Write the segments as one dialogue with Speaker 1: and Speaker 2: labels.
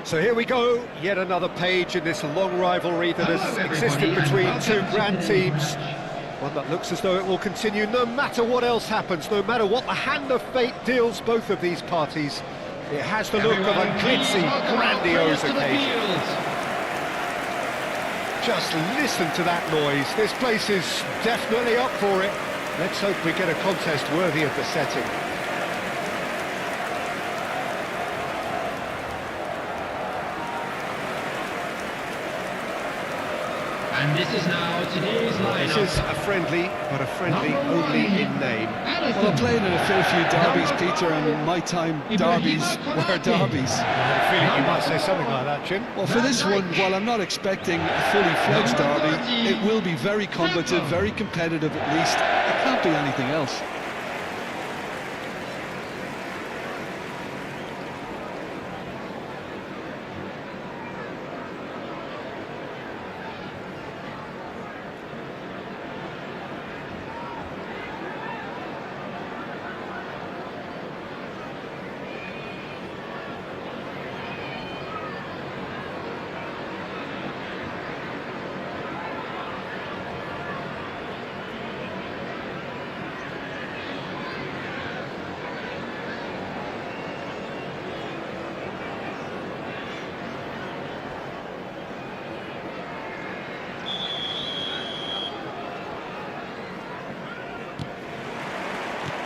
Speaker 1: So here we go, yet another page in this long rivalry that has existed between two grand teams. One that looks as though it will continue no matter what else happens, no matter what the hand of fate deals both of these parties. It has the look of a glitzy, grandiose occasion. Just listen to that noise. This place is definitely up for it. Let's hope we get a contest worthy of the setting.
Speaker 2: And this is now today's lineup.
Speaker 1: This is a friendly, but a friendly only in name.
Speaker 3: Well, I've played in a fair few derbies, Peter, and in my time, derbies were derbies.
Speaker 1: I have a feeling you might say something like that, Jim.
Speaker 3: Well, for this one, while I'm not expecting a fully fledged derby, it will be very combative, very competitive at least. It can't be anything else.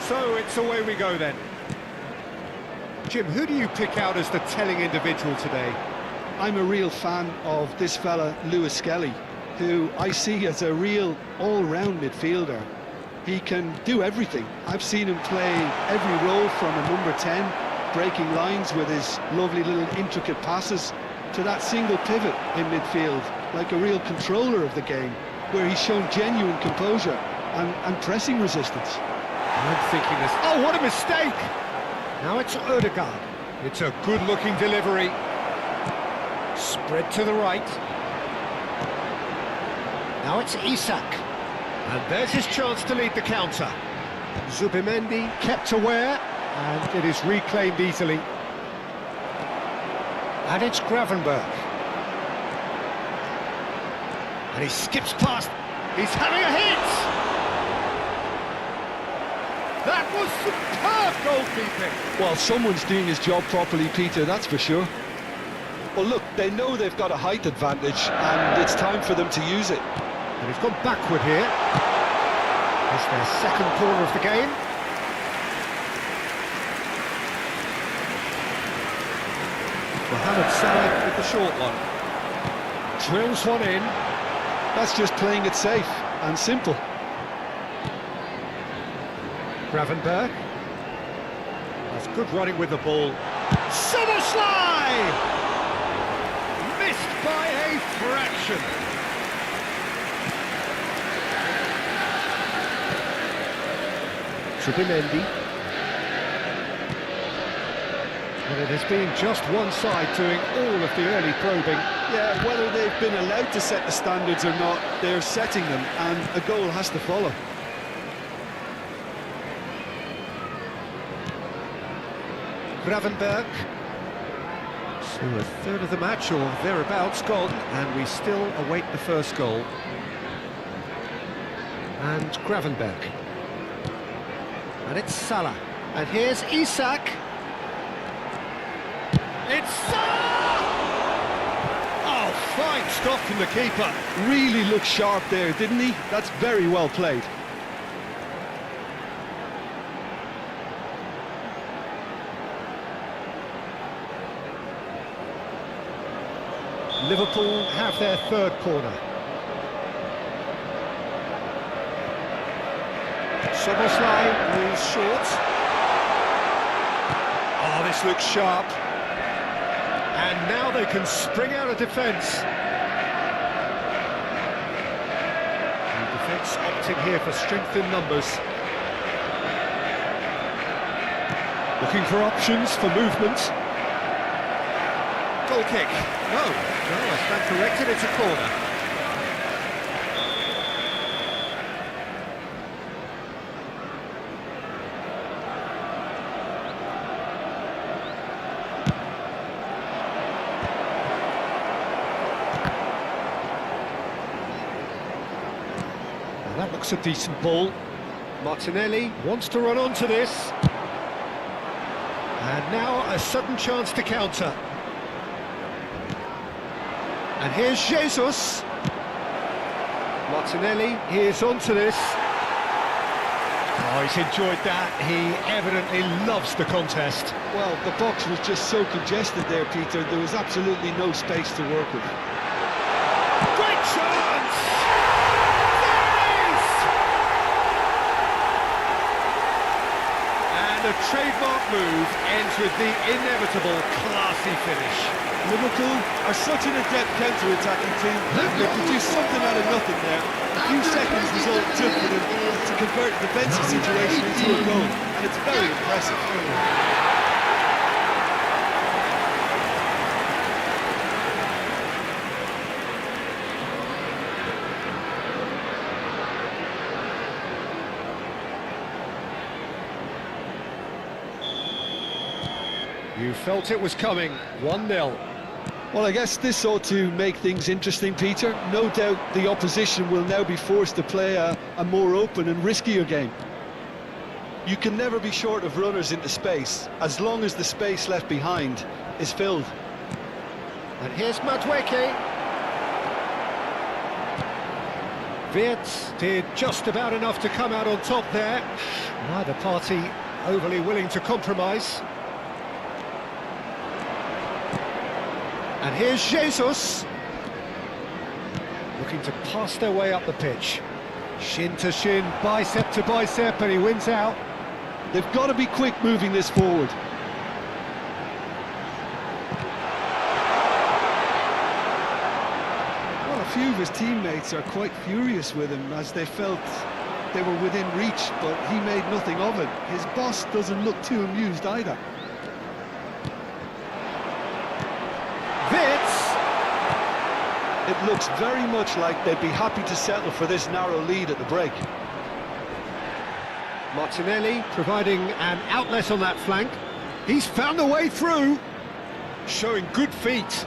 Speaker 1: So it's away we go then. Jim, who do you pick out as the telling individual today?
Speaker 3: I'm a real fan of this fella, Lewis Skelly, who I see as a real all-round midfielder. He can do everything. I've seen him play every role from a number 10, breaking lines with his lovely little intricate passes, to that single pivot in midfield, like a real controller of the game, where he's shown genuine composure and pressing resistance.
Speaker 1: I'm thinking this... Oh, what a mistake! Now it's Odegaard. It's a good-looking delivery. Spread to the right. Now it's Isak. And there's his chance to lead the counter. Zubimendi kept aware, and it is reclaimed easily. And it's Gravenberch. And he skips past. He's having a hit! That was superb goalkeeping!
Speaker 3: Well, someone's doing his job properly, Peter, that's for sure. Well, look, they know they've got a height advantage, and it's time for them to use it.
Speaker 1: And he's gone backward here. It's their second corner of the game. Mohamed Salah with the short one. Drills one in.
Speaker 3: That's just playing it safe and simple.
Speaker 1: Gravenberch. That's good running with the ball. Soboslai! Missed by a fraction. Zubimendi. And it has been just one side doing all of the early probing.
Speaker 3: Yeah, whether they've been allowed to set the standards or not, they're setting them, and a goal has to follow.
Speaker 1: Gravenberch. So a third of the match, or thereabouts, gone, and we still await the first goal. And Gravenberch. And it's Salah. And here's Isak. It's Salah! Oh, fine stop from the keeper.
Speaker 3: Really looked sharp there, didn't he? That's very well played.
Speaker 1: Liverpool have their third corner. Soboslai moves short. Oh, this looks sharp. And now they can spring out of defence. The defence opting here for strength in numbers. Looking for options for movement. Goal kick. No, I stand corrected, it's a corner. looks a decent ball. Martinelli wants to run onto this. And now a sudden chance to counter. And here's Jesus. Martinelli, here's onto this. Oh, he's enjoyed that. He evidently loves the contest.
Speaker 3: Well, the box was just so congested there, Peter. There was absolutely no space to work with.
Speaker 1: Great chance! There it is! And a trademark move ends with the inevitable classy finish.
Speaker 3: Liverpool are such an adept counter-attacking team. They produced something out of nothing there. A few seconds was all it took for them to convert a defensive situation into a goal, and it's very impressive.
Speaker 1: You felt it was coming. 1-0.
Speaker 3: Well, I guess this ought to make things interesting, Peter. No doubt the opposition will now be forced to play a more open and riskier game. You can never be short of runners into space, as long as the space left behind is filled.
Speaker 1: And here's Madueke. Wirtz did just about enough to come out on top there. Neither party overly willing to compromise. And here's Jesus, looking to pass their way up the pitch. Shin to shin, bicep to bicep, and he wins out.
Speaker 3: They've got to be quick moving this forward. Well, a few of his teammates are quite furious with him, as they felt they were within reach, but he made nothing of it. His boss doesn't look too amused either. It looks very much like they'd be happy to settle for this narrow lead at the break.
Speaker 1: Martinelli providing an outlet on that flank. He's found a way through, showing good feet.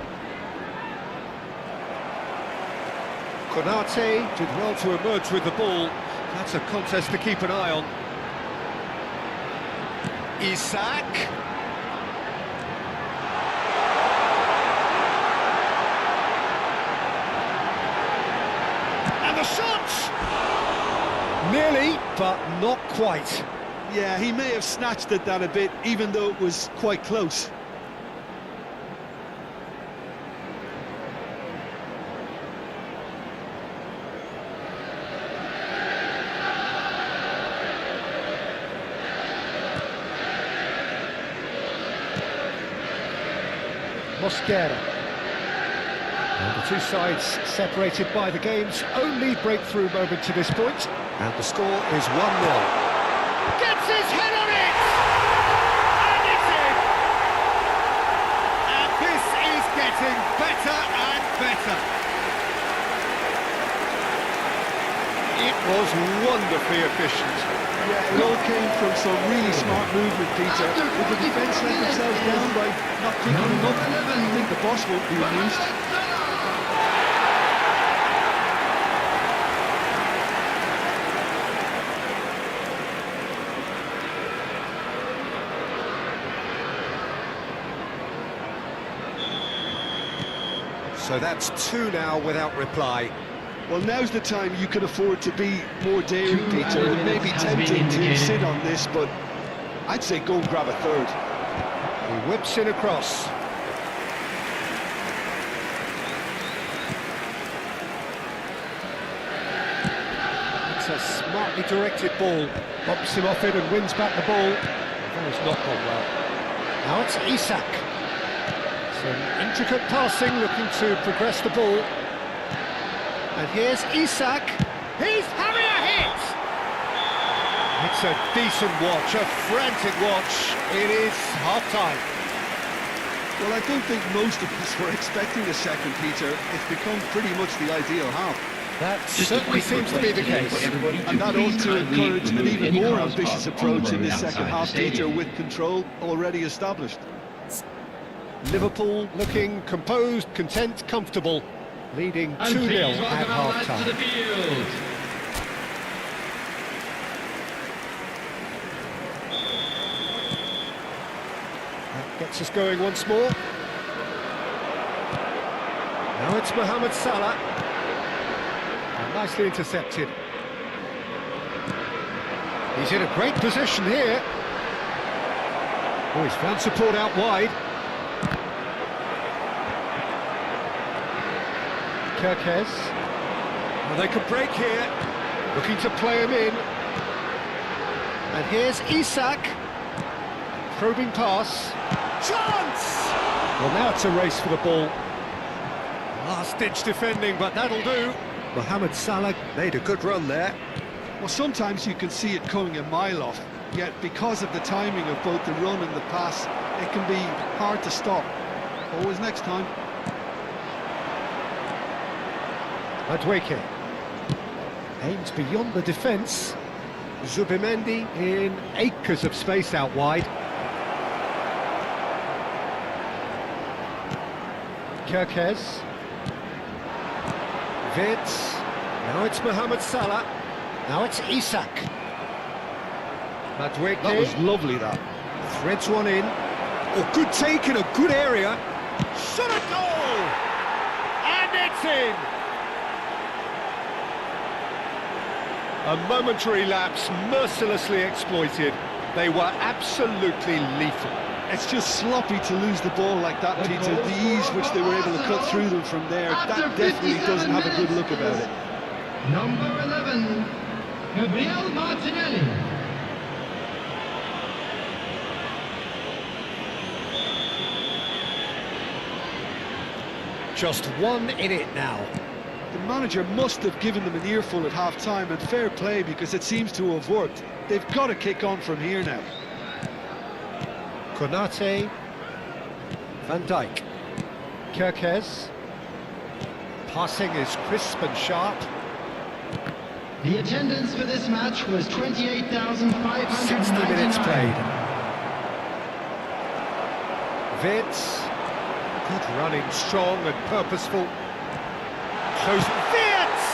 Speaker 1: Konate did well to emerge with the ball. That's a contest to keep an eye on. Isak. The shot! Nearly, but not quite.
Speaker 3: Yeah, he may have snatched at that a bit, even though it was quite close.
Speaker 1: Mosquera. And the two sides separated by the game's only breakthrough moment to this point. And the score is 1-0. Gets his head on it! And it's in! And this is getting better and better. It was wonderfully efficient.
Speaker 3: Yeah, it all came from some really smart movement, Peter. If the defence let themselves down by not picking him up, I think the boss won't be amused.
Speaker 1: So that's 2 now without reply.
Speaker 3: Well, now's the time you can afford to be more daring, Peter. It may be tempting to sit on this, but I'd say go and grab a third.
Speaker 1: He whips it across. It's a smartly directed ball. Bumps him off it and wins back the ball. That has not gone well. Now it's Isak. Some intricate passing, looking to progress the ball. And here's Isak. He's having a hit! It's a decent watch, a frantic watch. It is half-time.
Speaker 3: Well, I don't think most of us were expecting a second, Peter. It's become pretty much the ideal half.
Speaker 1: That certainly seems to be the case.
Speaker 3: And that ought to encourage an even more ambitious approach in this second half, Peter, with control already established.
Speaker 1: Liverpool looking composed, content, comfortable, leading 2-0 at half-time. Gets us going once more. Now it's Mohamed Salah. And nicely intercepted. He's in a great position here. Oh, he's found support out wide. Kirkes. Well, they could break here. Looking to play him in. And here's Isak. Probing pass. Chance! Well, now it's a race for the ball. Last-ditch defending, but that'll do. Mohamed Salah made a good run there.
Speaker 3: Well, sometimes you can see it coming a mile off, yet because of the timing of both the run and the pass, it can be hard to stop. Always next time.
Speaker 1: Madueke aims beyond the defence. Zubimendi in acres of space out wide. Kirkes. Vitz. Now it's Mohamed Salah. Now it's Isak. Madueke.
Speaker 3: That was lovely, that.
Speaker 1: Threads one in. Oh, good take in a good area. Shot a goal! And it's in! A momentary lapse, mercilessly exploited. They were absolutely lethal.
Speaker 3: It's just sloppy to lose the ball like that, Peter. The ease which they were able to cut through them from there, that definitely doesn't have a good look about it.
Speaker 2: Number 11, Gabriel Martinelli.
Speaker 1: Just one in it now.
Speaker 3: The manager must have given them an earful at half-time, and fair play because it seems to have worked. They've got to kick on from here now.
Speaker 1: Konate. Van Dijk. Kirkes. Passing is crisp and sharp.
Speaker 2: The attendance for this match was 28,599.
Speaker 1: 60 minutes played. Vitz. Good running, strong and purposeful. Close. Vitz!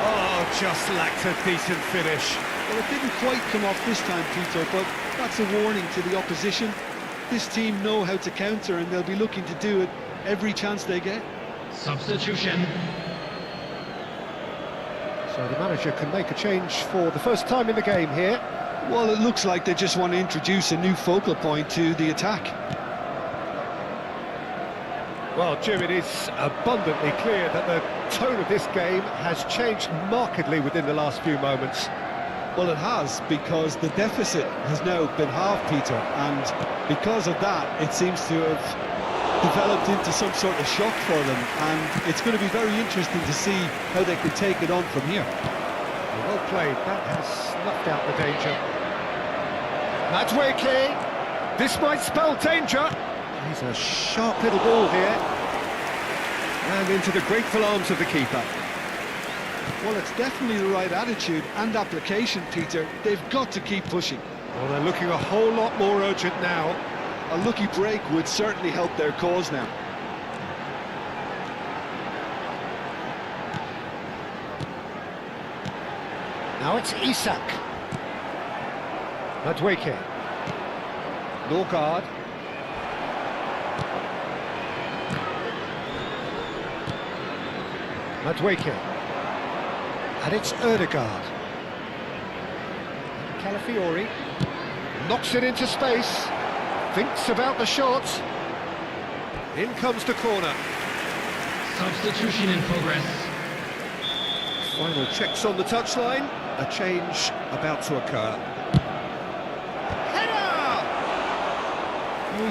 Speaker 1: Oh, just lacked a decent finish.
Speaker 3: Well, it didn't quite come off this time, Peter, but that's a warning to the opposition. This team know how to counter, and they'll be looking to do it every chance they get.
Speaker 2: Substitution.
Speaker 1: So the manager can make a change for the first time in the game here.
Speaker 3: Well, it looks like they just want to introduce a new focal point to the attack.
Speaker 1: Well, Jim, it is abundantly clear that the tone of this game has changed markedly within the last few moments.
Speaker 3: Well, it has, because the deficit has now been halved, Peter, and because of that, it seems to have developed into some sort of shock for them, and it's going to be very interesting to see how they can take it on from here.
Speaker 1: Well played, that has snuffed out the danger. Madueke, this might spell danger. He's a sharp little ball here, and into the grateful arms of the keeper.
Speaker 3: Well, it's definitely the right attitude and application, Peter. They've got to keep pushing.
Speaker 1: Well, they're looking a whole lot more urgent now.
Speaker 3: A lucky break would certainly help their cause now.
Speaker 1: Now it's Isak. Madueke. Norgard. Madueke. And it's Ødegaard. Calafiori knocks it into space, thinks about the shot. In comes the corner.
Speaker 2: Substitution in progress.
Speaker 1: Final checks on the touchline. A change about to occur. Header!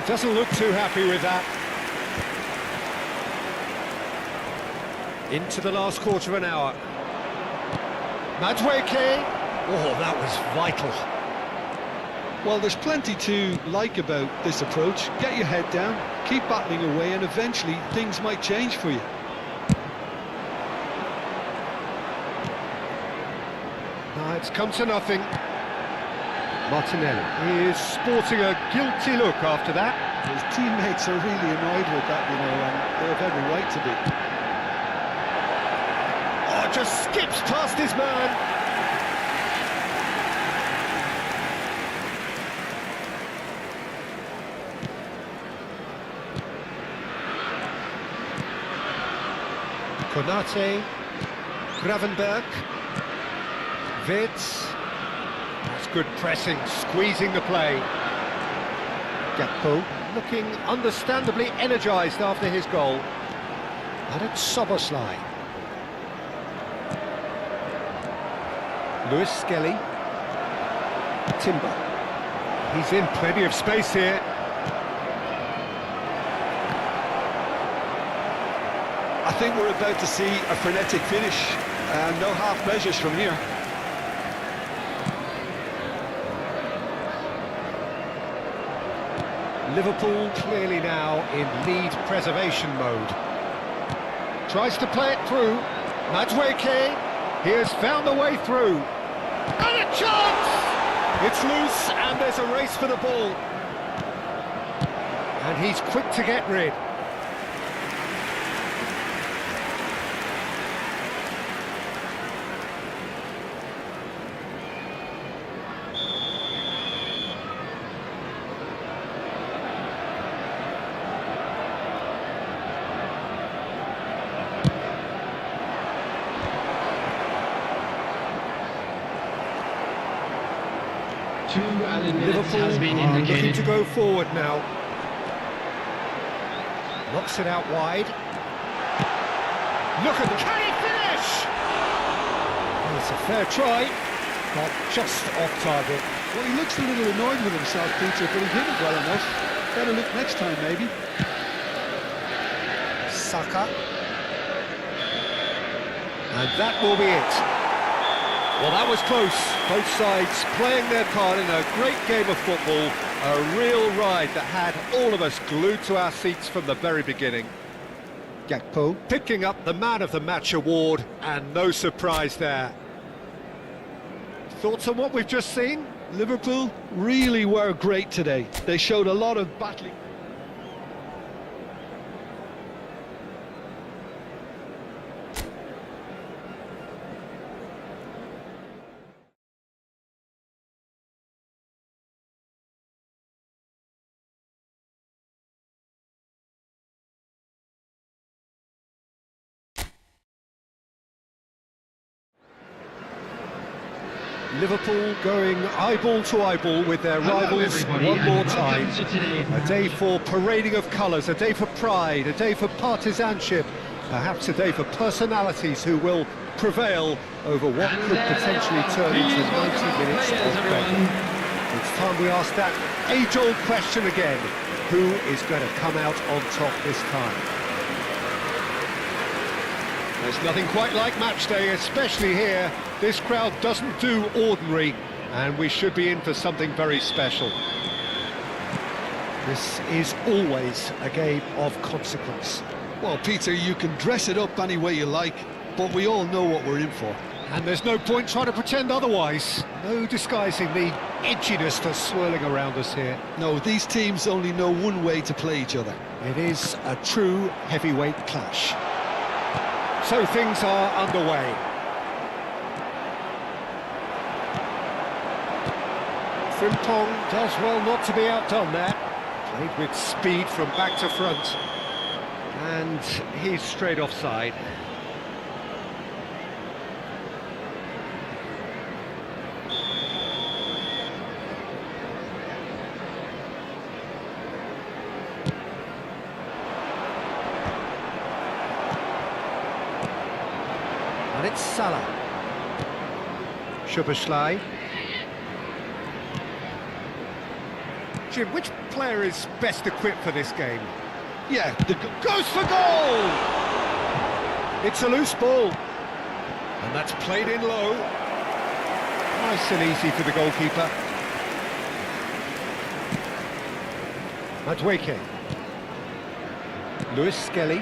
Speaker 1: He doesn't look too happy with that. Into the last quarter of an hour. Madueke. Oh, that was vital.
Speaker 3: Well, there's plenty to like about this approach. Get your head down, keep battling away, and eventually things might change for you.
Speaker 1: Now it's come to nothing. Martinelli is sporting a guilty look after that.
Speaker 3: His teammates are really annoyed with that, you know, and they have every right to be.
Speaker 1: Oh, just skips past his man. Konate, Gravenberg, Wirtz. That's good pressing, squeezing the play. Gakpo looking understandably energised after his goal. And it's Soboslai. Lewis Skelly. Timber. He's in plenty of space here.
Speaker 3: I think we're about to see a frenetic finish, and no half measures from here.
Speaker 1: Liverpool clearly now in lead preservation mode. Tries to play it through. Madueke, he has found a way through. And a chance! It's loose and there's a race for the ball. And he's quick to get rid.
Speaker 2: Two added minutes
Speaker 1: Liverpool
Speaker 2: has been
Speaker 1: are looking
Speaker 2: indicated.
Speaker 1: to go forward now. Knocks it out wide. Look at the... Can he finish? Well, it's a fair try, but just off target.
Speaker 3: Well, he looks a little annoyed with himself, Peter, but he hit it well enough. Better look next time, maybe.
Speaker 1: Saka. And that will be it. Well, that was close. Both sides playing their part in a great game of football. A real ride that had all of us glued to our seats from the very beginning. Gakpo picking up the Man of the Match award, and no surprise there. Thoughts on what we've just seen?
Speaker 3: Liverpool really were great today. They showed a lot of battling.
Speaker 1: Liverpool going eyeball to eyeball with their rivals one more time. A day for parading of colours, a day for pride, a day for partisanship, perhaps a day for personalities who will prevail over what could potentially turn into 90 minutes of begging. It's time we ask that age-old question again: who is going to come out on top this time? There's nothing quite like match day, especially here. This crowd doesn't do ordinary, and we should be in for something very special. This is always a game of consequence.
Speaker 3: Well, Peter, you can dress it up any way you like, but we all know what we're in for.
Speaker 1: And there's no point trying to pretend otherwise. No disguising the edginess that's swirling around us here.
Speaker 3: No, these teams only know one way to play each other.
Speaker 1: It is a true heavyweight clash. So things are underway. Frimpong does well not to be outdone there. Played with speed from back to front. And he's straight offside. And it's Salah. Szoboszlai. Jim, which player is best equipped for this game?
Speaker 3: Yeah,
Speaker 1: Goes for goal! It's a loose ball. And that's played in low. Nice and easy for the goalkeeper. Madueke. Lewis Skelly.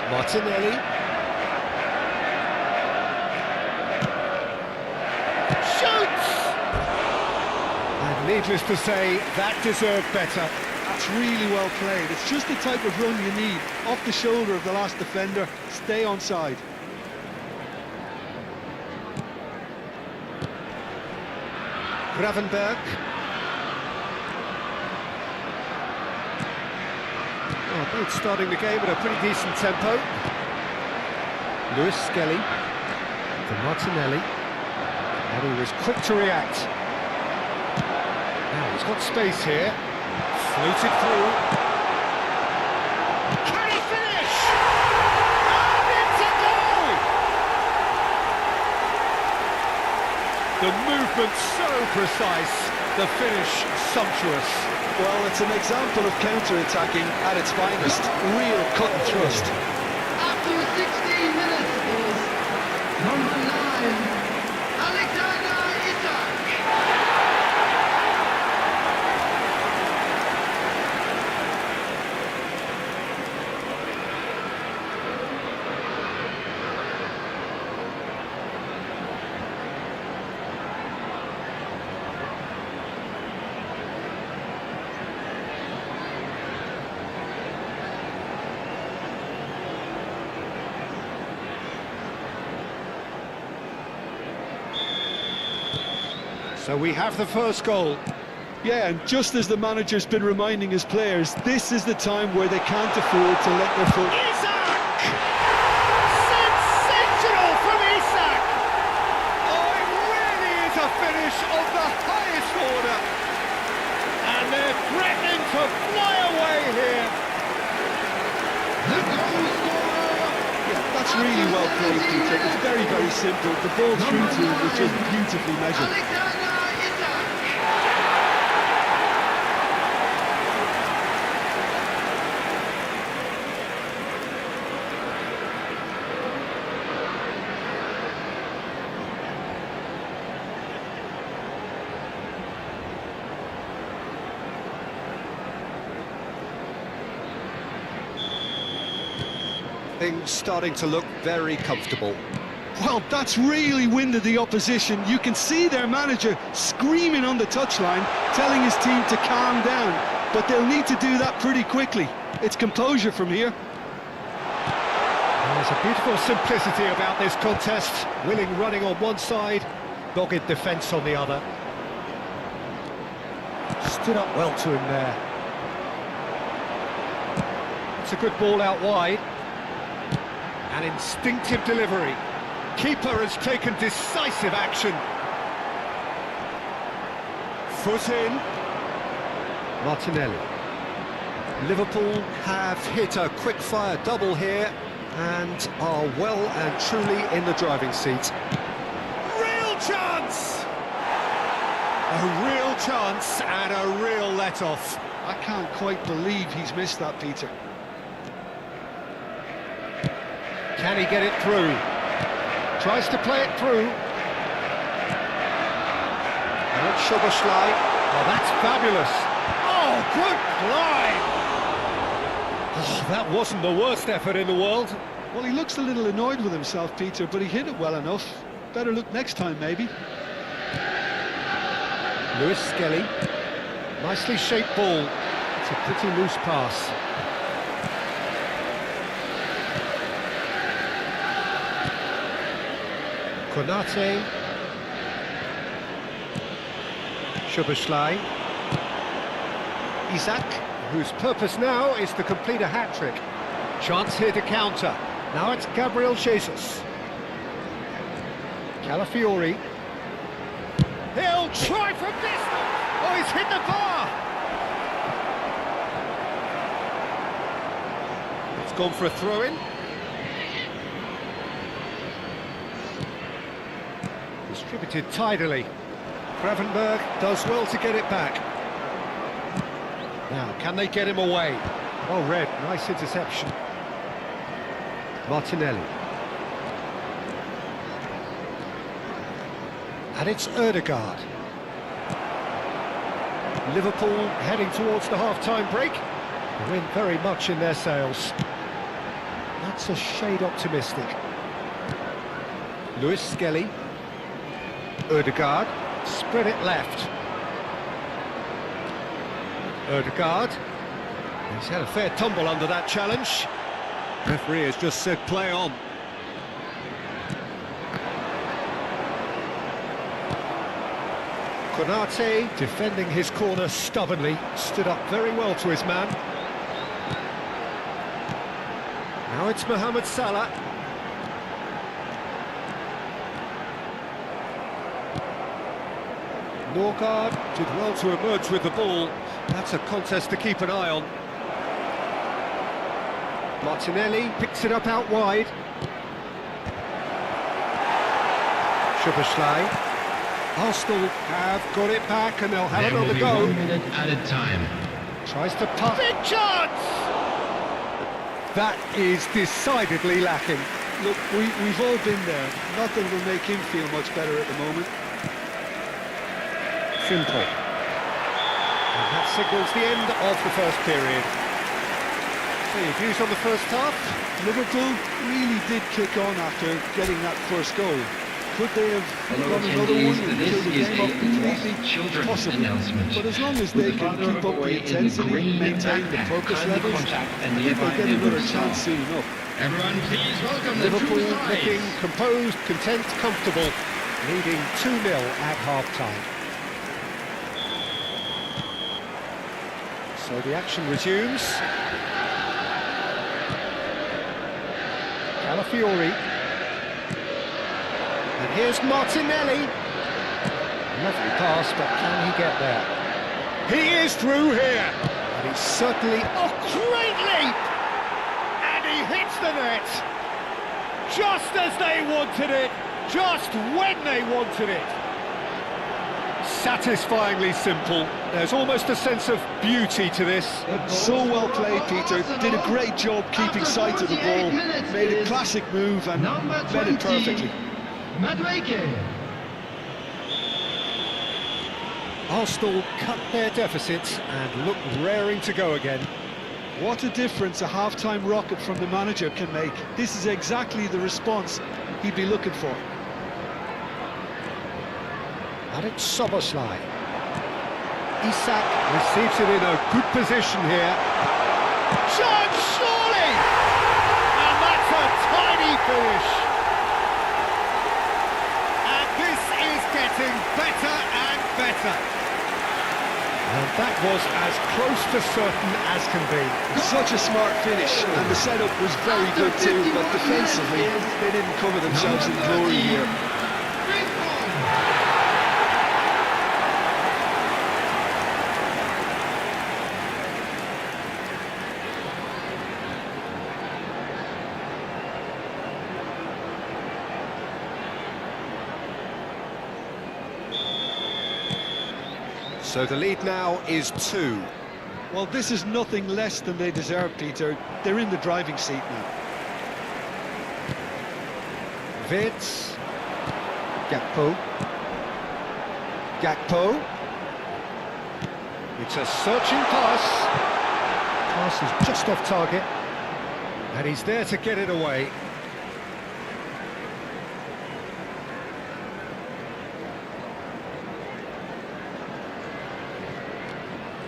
Speaker 1: Martinelli. Needless to say, that deserved better.
Speaker 3: that's really well played. It's just the type of run you need. Off the shoulder of the last defender, stay onside.
Speaker 1: Gravenberg. Both starting the game at a pretty decent tempo. Lewis Skelly to Martinelli. And he was quick to react. Now he's got space here. Floated through. Can he finish? And it's a goal! The movement so precise, the finish sumptuous.
Speaker 3: Well, it's an example of counter-attacking at its finest. Real cut and thrust.
Speaker 2: After 16 minutes is number 9, Alexander Isak.
Speaker 1: So we have the first goal.
Speaker 3: Yeah, and just as the manager's been reminding his players, this is the time where they can't afford to let their foot...
Speaker 1: Isak! Sensational from Isak! Oh, it really is a finish of the highest order. And they're threatening to fly away here.
Speaker 2: The goal scorer.
Speaker 3: Yeah, that's really well played, Peter. It's very, very simple. The ball through to him was just beautifully measured.
Speaker 2: Alexander Isak.
Speaker 1: Things starting to look very comfortable.
Speaker 3: Well, that's really winded the opposition. You can see their manager screaming on the touchline, telling his team to calm down. But they'll need to do that pretty quickly. It's composure from here.
Speaker 1: There's a beautiful simplicity about this contest. Willing running on one side, dogged defence on the other. Stood up well to him there. It's a good ball out wide. An instinctive delivery. Keeper has taken decisive action. Foot in. Martinelli. Liverpool have hit a quick-fire double here and are well and truly in the driving seat. Real chance! A real chance and a real let-off.
Speaker 3: I can't quite believe he's missed that, Peter.
Speaker 1: Can he get it through? Tries to play it through. And Szoboszlai. Oh, that's fabulous. Oh, good climb! Oh, that wasn't the worst effort in the world.
Speaker 3: Well, he looks a little annoyed with himself, Peter, but he hit it well enough. Better look next time, maybe.
Speaker 1: Lewis Skelly. Nicely shaped ball. It's a pretty loose pass. Konate. Szoboszlai. Isak, whose purpose now is to complete a hat-trick. Chance here to counter. Now it's Gabriel Jesus. Calafiori. He'll try from distance! Oh, he's hit the bar! It's gone for a throw-in. Distributed tidily. Gravenberg does well to get it back. Now, can they get him away? Oh, Red, nice interception. Martinelli. And it's Ødegaard. Liverpool heading towards the half-time break. The wind very much in their sails. That's a shade optimistic. Lewis Skelly. Ødegaard, spread it left. Ødegaard, he's had a fair tumble under that challenge. Referee has just said play on. Konate, defending his corner stubbornly, stood up very well to his man. Now it's Mohamed Salah. Norgard did well to emerge with the ball. That's a contest to keep an eye on. Martinelli picks it up out wide. Szoboszlai. Arsenal have got it back and they'll have
Speaker 4: There will
Speaker 1: another
Speaker 4: be
Speaker 1: go.
Speaker 4: 1 minute added time.
Speaker 1: Tries to pass. Big chance! That is decidedly lacking.
Speaker 3: Look, we've all been there. Nothing will make him feel much better at the moment.
Speaker 1: Simple. And that signals the end of the first period. So your views on the first half?
Speaker 3: Liverpool really did kick on after getting that first goal. Could they have
Speaker 4: Hello,
Speaker 3: got another one
Speaker 4: attendees.
Speaker 3: and
Speaker 4: This
Speaker 3: killed the
Speaker 4: is
Speaker 3: game off
Speaker 4: a
Speaker 3: completely?
Speaker 4: children's
Speaker 3: Possibly.
Speaker 4: announcement.
Speaker 3: But as long as
Speaker 4: With
Speaker 3: they
Speaker 4: the
Speaker 3: can
Speaker 4: father
Speaker 3: keep up
Speaker 4: boy
Speaker 3: the
Speaker 4: in the
Speaker 3: intensity,
Speaker 4: green
Speaker 3: maintain the
Speaker 4: backpack,
Speaker 3: focus
Speaker 4: kindly
Speaker 3: levels,
Speaker 4: contact
Speaker 3: I
Speaker 4: and
Speaker 3: think they'll get
Speaker 4: nearby
Speaker 3: another
Speaker 4: members
Speaker 3: chance
Speaker 4: now.
Speaker 3: soon enough.
Speaker 4: Everyone, please welcome
Speaker 1: Liverpool
Speaker 4: the true
Speaker 1: looking
Speaker 4: size.
Speaker 1: composed, content, comfortable, leading 2-0 at half-time. So the action resumes. Calafiori. And here's Martinelli. Lovely pass, but can he get there? He is through here. And he's certainly... Oh, great leap! And he hits the net. Just as they wanted it. Just when they wanted it. Satisfyingly simple. There's almost a sense of beauty to this.
Speaker 3: So well played, Peter. Did a great job keeping sight of the ball. Made a classic move and met it perfectly.
Speaker 2: Madrid.
Speaker 1: Arsenal cut their deficits and look raring to go again.
Speaker 3: What a difference a half-time rocket from the manager can make. This is exactly the response he'd be looking for.
Speaker 1: And it's Szoboszlai. Isak receives it in a good position here. Chance, surely! And that's a tiny finish. And this is getting better and better. And that was as close to certain as can be.
Speaker 3: Such a smart finish, and the setup was very good too, but defensively, they didn't cover themselves in glory here.
Speaker 1: So the lead now is 2.
Speaker 3: Well, this is nothing less than they deserve, Peter. They're in the driving seat now.
Speaker 1: Vids. Gakpo. Gakpo. It's a searching pass. Pass is just off target. And he's there to get it away.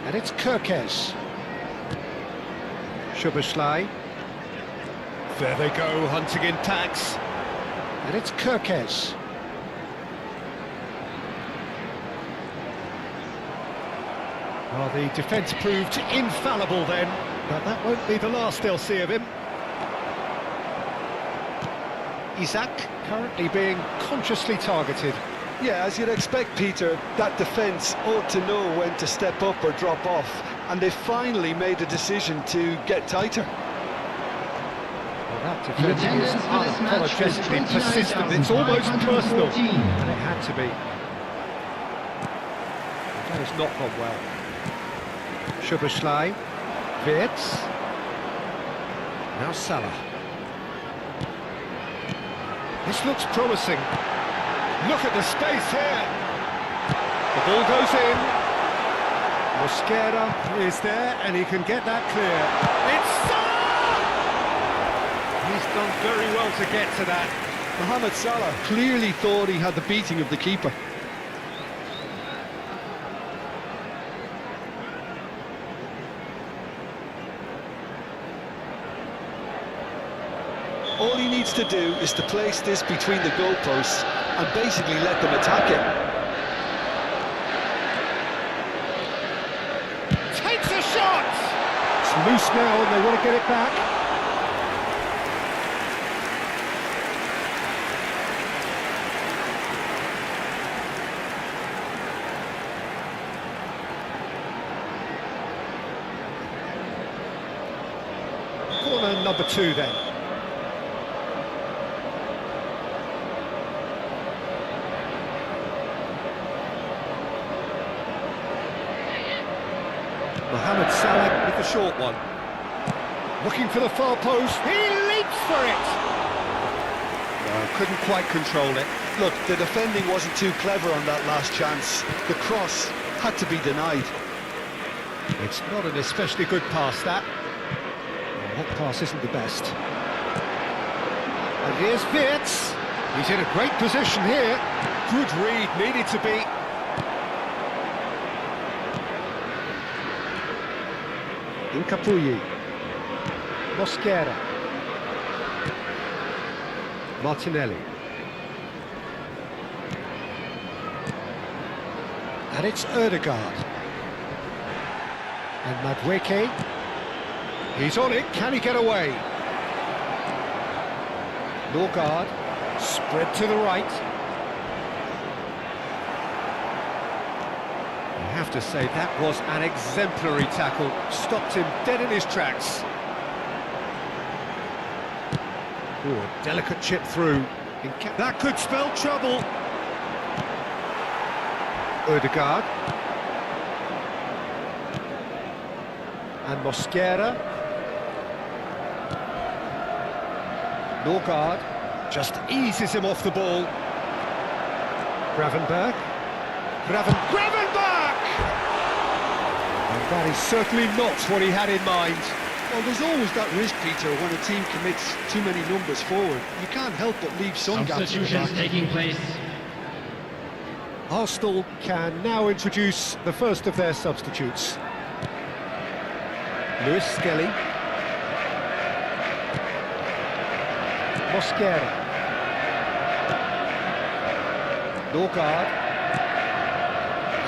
Speaker 1: And it's Kirkes. Szoboszlai. There they go, hunting in packs. And it's Kirkes. Well, the defence proved infallible then, but that won't be the last they'll see of him. Isak currently being consciously targeted.
Speaker 3: Yeah, as you'd expect, Peter, that defence ought to know when to step up or drop off, and they finally made a decision to get tighter.
Speaker 1: Well, that defence is unapologetically persistent. It's almost personal, and it had to be. That has not gone well. Szoboszlai, Wirtz, now Salah. This looks promising. Look at the space here. The ball goes in. Mosquera is there, and he can get that clear. It's Salah! He's done very well to get to that.
Speaker 3: Mohamed Salah clearly thought he had the beating of the keeper. All he needs to do is to place this between the goalposts and basically let them attack it.
Speaker 1: Takes a shot! It's loose now and they want to get it back. number 2 then. Mohamed Salah with the short one. Looking for the far post. He leaps for it! No, couldn't quite control it.
Speaker 3: Look, the defending wasn't too clever on that last chance. The cross had to be denied.
Speaker 1: It's not an especially good pass, that. Well, that pass isn't the best. And here's Wirtz. He's in a great position here. Good read, needed to be. Incapuyi. Mosquera. Martinelli. And it's Ødegaard. And Madueke. He's on it, can he get away? Norgard, spread to the right. I have to say, that was an exemplary tackle. Stopped him dead in his tracks. Ooh, a delicate chip through. That could spell trouble. Ødegaard. And Mosquera. Norgard just eases him off the ball. Gravenberg. Gravenberg! And that is certainly not what he had in mind.
Speaker 3: Well, there's always that risk, Peter, when a team commits too many numbers forward. You can't help but leave some gaps in the
Speaker 4: Substitutions
Speaker 3: back.
Speaker 4: taking place.
Speaker 1: Arsenal can now introduce the first of their substitutes. Lewis Skelly. Mosquera. Norgard.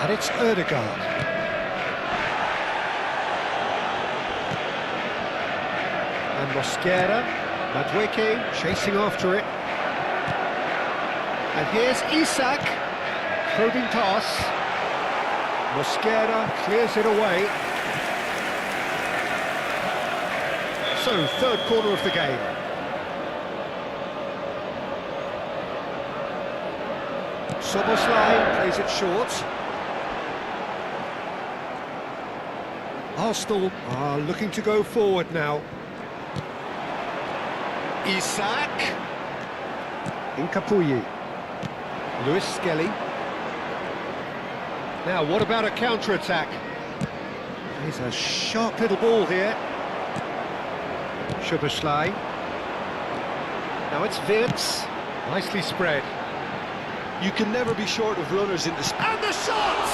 Speaker 1: And it's Ødegaard. And Mosquera. Madueke chasing after it. And here's Isak. Probing pass. Mosquera clears it away. So, third quarter of the game. Soboslai plays it short. Arsenal are looking to go forward now. Isak. Incapuyi. Lewis Skelly. Now, what about a counter-attack? There's a sharp little ball here. Soboslai. Now it's Wirtz. Nicely spread.
Speaker 3: You can never be short of runners in the...
Speaker 1: And the shot!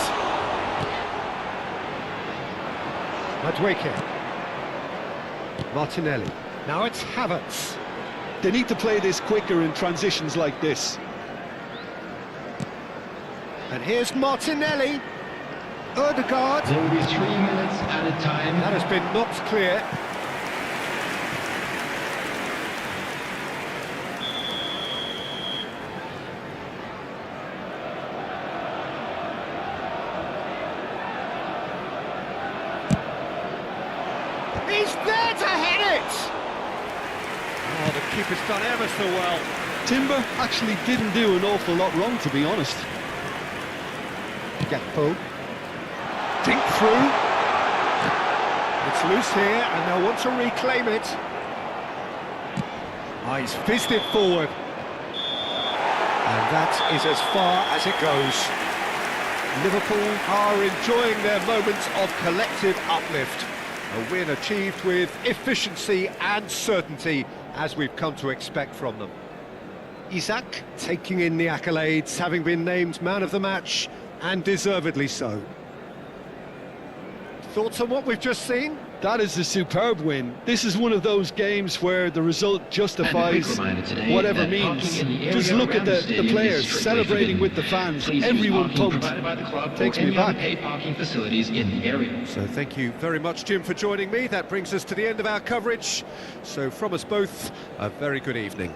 Speaker 1: Madueke. Martinelli. Now it's Havertz.
Speaker 3: They need to play this quicker in transitions like this.
Speaker 1: And here's Martinelli. Ødegaard.
Speaker 4: There will be 3 minutes at a time.
Speaker 1: That has been knocked clear. He's there to head it! Oh, the keeper's done ever so well.
Speaker 3: Timber actually didn't do an awful lot wrong, to be honest.
Speaker 1: Gakpo. Dink through. It's loose here, and they'll want to reclaim it. Oh, he's fizzed it forward. And that is as far as it goes. Liverpool are enjoying their moments of collective uplift. A win achieved with efficiency and certainty, as we've come to expect from them. Isak taking in the accolades, having been named man of the match, and deservedly so. Thoughts on what we've just seen?
Speaker 3: That is a superb win. This is one of those games where the result justifies whatever means. Just look at the players celebrating with the fans, everyone pumped. Takes me back.
Speaker 4: Parking facilities in the area.
Speaker 1: So thank you very much, Jim, for joining me. That brings us to the end of our coverage. So from us both, a very good evening.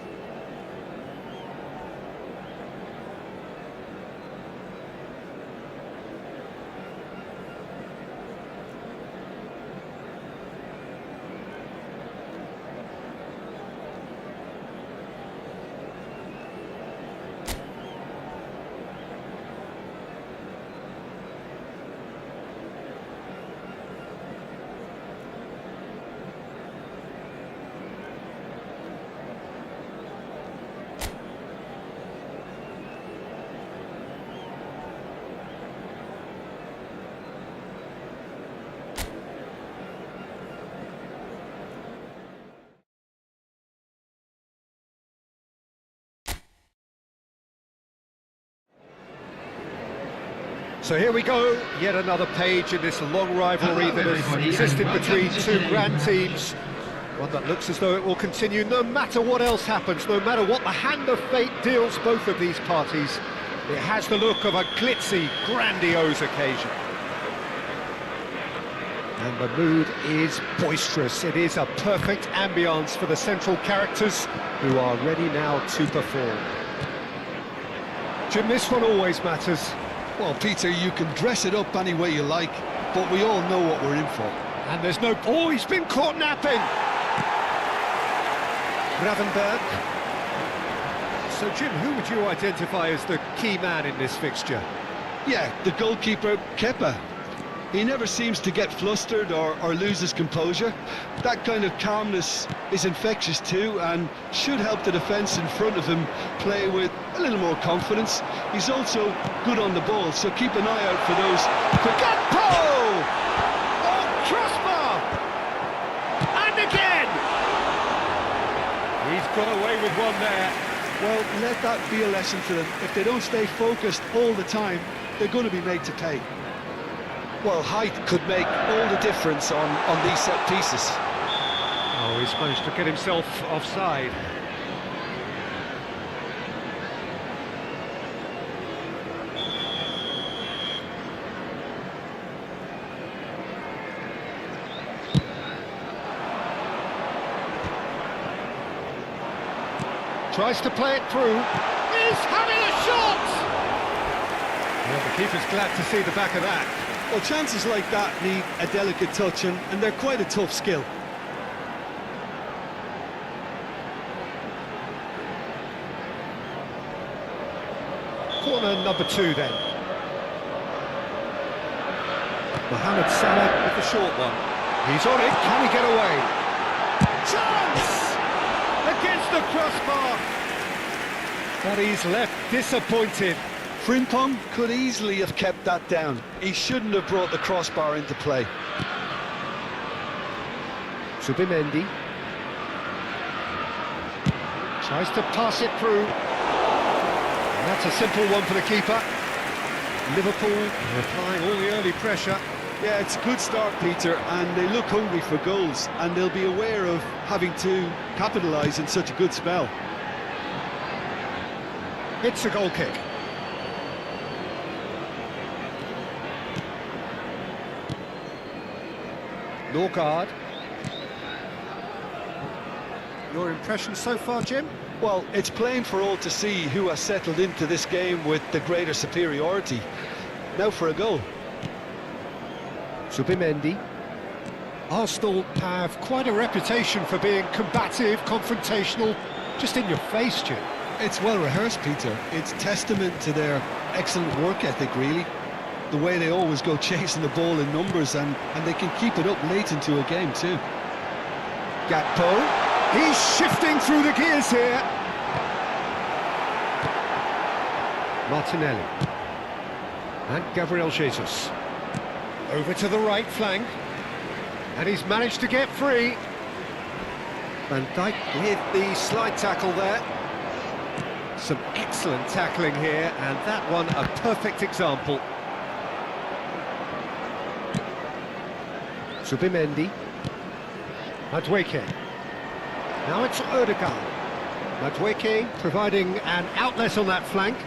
Speaker 1: So here we go, yet another page in this long rivalry that has existed between two grand teams. One that looks as though it will continue no matter what else happens, no matter what the hand of fate deals both of these parties. It has the look of a glitzy, grandiose occasion. And the mood is boisterous. It is a perfect ambience for the central characters who are ready now to perform. Jim, this one always matters.
Speaker 3: Well, Peter, you can dress it up any way you like, but we all know what we're in for.
Speaker 1: And there's no... Oh, he's been caught napping! Gravenberg. So, Jim, who would you identify as the key man in this fixture?
Speaker 3: Yeah, the goalkeeper, Kepa. He never seems to get flustered or lose his composure. That kind of calmness is infectious too, and should help the defence in front of him play with a little more confidence. He's also good on the ball, so keep an eye out for those quick...
Speaker 1: Gakpo! Oh, crossbar! And again! He's got away with one there.
Speaker 3: Well, let that be a lesson to them. If they don't stay focused all the time, they're going to be made to pay. Well, height could make all the difference on these set pieces.
Speaker 1: Oh, he's managed to get himself offside. Tries to play it through. He's having a shot! Well, the keeper's glad to see the back of that.
Speaker 3: Well, chances like that need a delicate touch, and they're quite a tough skill.
Speaker 1: Corner number 2 then. Mohamed Salah with the short one. He's on it, can he get away? Chance! Against the crossbar! But he's left disappointed.
Speaker 3: Frimpong could easily have kept that down. He shouldn't have brought the crossbar into play.
Speaker 1: Subimendi tries to pass it through. And that's a simple one for the keeper. Liverpool applying all the early pressure.
Speaker 3: Yeah, it's a good start, Peter, and they look hungry for goals, and they'll be aware of having to capitalise in such a good spell.
Speaker 1: It's a goal kick. Norgard. Your impression so far, Jim?
Speaker 3: Well, it's plain for all to see who has settled into this game with the greater superiority. Now for a goal.
Speaker 1: Subimendi. Arsenal have quite a reputation for being combative, confrontational, just in your face, Jim.
Speaker 3: It's well rehearsed, Peter. It's testament to their excellent work ethic, really. The way they always go chasing the ball in numbers, and they can keep it up late into a game too.
Speaker 1: Gakpo. He's shifting through the gears here. Martinelli. And Gabriel Jesus. Over to the right flank. And he's managed to get free. Van Dijk with the slide tackle there. Some excellent tackling here, and that one a perfect example. Subimendi. Madueke. Now it's Odegaard. Madueke providing an outlet on that flank.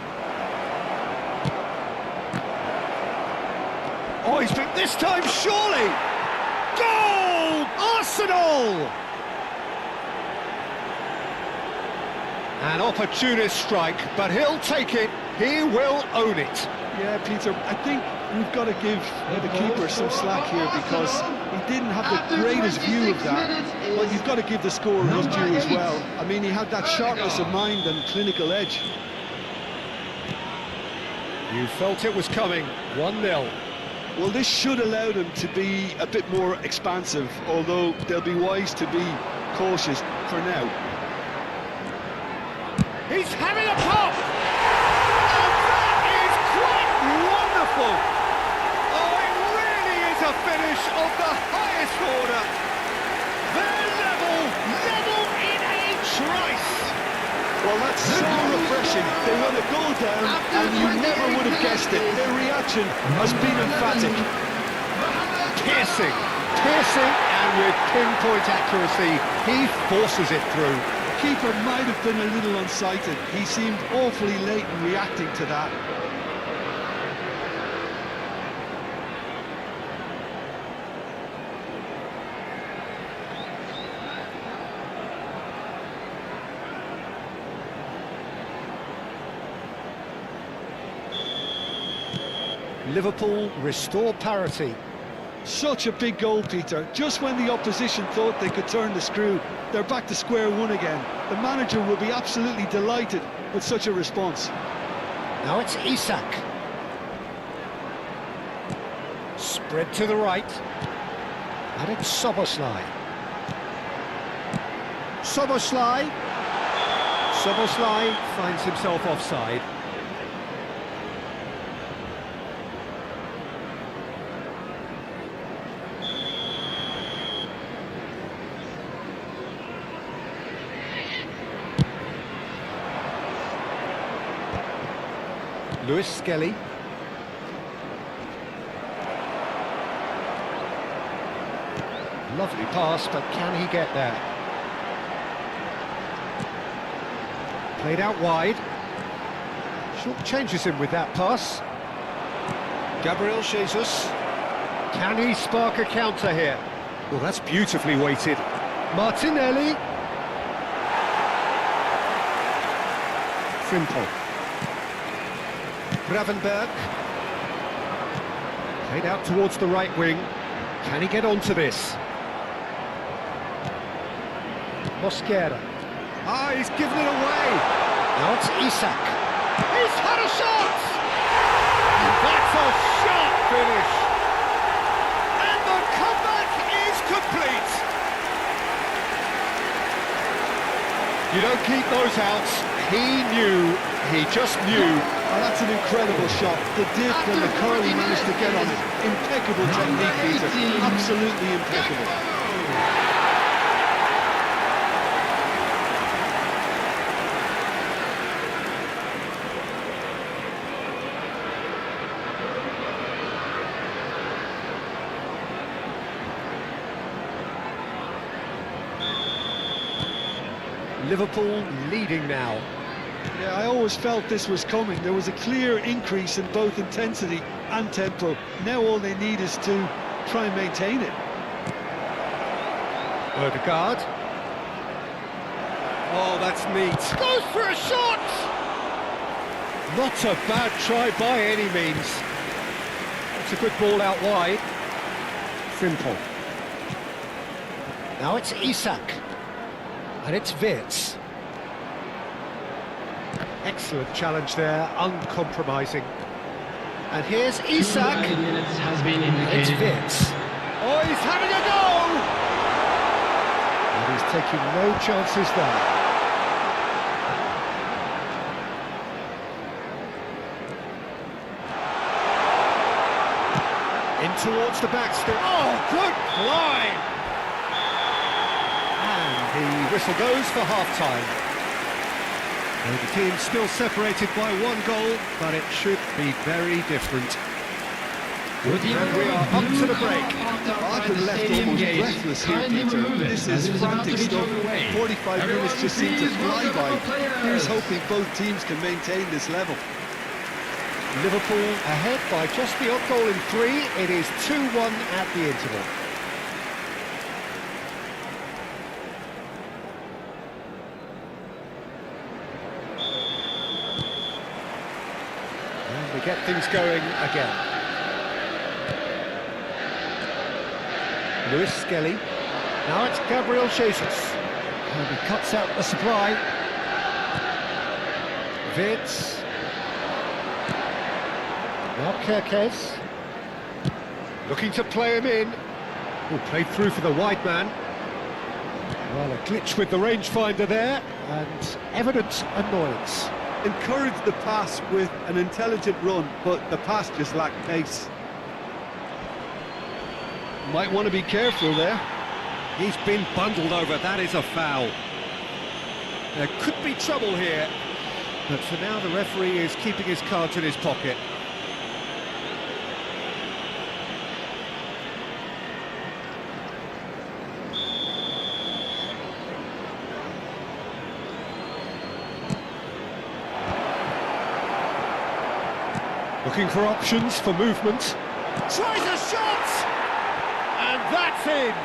Speaker 1: Oh, he's been this time, surely! Goal! Arsenal! An opportunist strike, but he'll take it. He will own it.
Speaker 3: Yeah, Peter, I think we've got to give the keeper some slack here, because he didn't have the greatest view of that. But you've got to give the scorer his due as well. I mean, he had that sharpness of mind and clinical edge.
Speaker 1: You felt it was coming. 1-0.
Speaker 3: Well, this should allow them to be a bit more expansive, although they'll be wise to be cautious for now.
Speaker 1: He's having a pop! And that is quite wonderful! Oh, it really is a finish of the highest order! They're level in a trice!
Speaker 3: Well, that's so refreshing. They run a goal down down, and you never would have guessed it. Their reaction has been emphatic.
Speaker 1: Piercing, and with pinpoint accuracy, he forces it through.
Speaker 3: The keeper might have been a little unsighted. He seemed awfully late in reacting to that.
Speaker 1: Liverpool restore parity.
Speaker 3: Such a big goal, Peter. Just when the opposition thought they could turn the screw, they're back to square one again. The manager will be absolutely delighted with such a response.
Speaker 1: Now it's Isak. Spread to the right. And it's Szoboszlai. Szoboszlai finds himself offside. Lewis Skelly. Lovely pass, but can he get there? Played out wide. Short changes him with that pass. Gabriel Jesus. Can he spark a counter here? Well, that's beautifully weighted. Martinelli. Frimpong. Gravenberg. Played out towards the right wing. Can he get onto this? Mosquera. Ah, he's given it away. Now it's Isak. He's had a shot! And that's a sharp finish. And the comeback is complete. You don't keep those out. He just knew.
Speaker 3: Oh, that's an incredible shot. The dip and the curl he managed to get on it. Impeccable technique, Peter. Absolutely impeccable.
Speaker 1: Liverpool leading now.
Speaker 3: Yeah, I always felt this was coming. There was a clear increase in both intensity and tempo. Now all they need is to try and maintain it.
Speaker 1: Odegaard. Oh, that's neat. Goes for a shot! Not a bad try by any means. It's a good ball out wide. Frimpong. Now it's Isak. And it's Wirtz. Excellent challenge there, uncompromising. And here's Isak.
Speaker 4: 2 minutes has been
Speaker 1: And it's
Speaker 4: indicated.
Speaker 1: Wirtz. Oh, he's having a go! And he's taking no chances there. In towards the backstep. Oh, good line! And the whistle goes for half-time. The team's still separated by one goal, but it should be very different. And we are up to the break.
Speaker 3: I've been left almost breathless here, Peter. This is frantic stuff. 45 minutes just seem to fly by. Here's hoping both teams can maintain this level.
Speaker 1: Liverpool ahead by just the odd goal in 3. It is 2-1 at the interval. And we get things going again. Lewis Skelly. Now it's Gabriel Jesus. And he cuts out the supply. Wirtz. Now Kerkez. Looking to play him in. Oh, played through for the wide man. Well, a glitch with the rangefinder there, and evident annoyance.
Speaker 3: Encouraged the pass with an intelligent run, but the pass just lacked pace. Might want to be careful there.
Speaker 1: He's been bundled over, that is a foul. There could be trouble here. But for now, the referee is keeping his cards in his pocket. Looking for options for movement. Tries a shot! And that's in!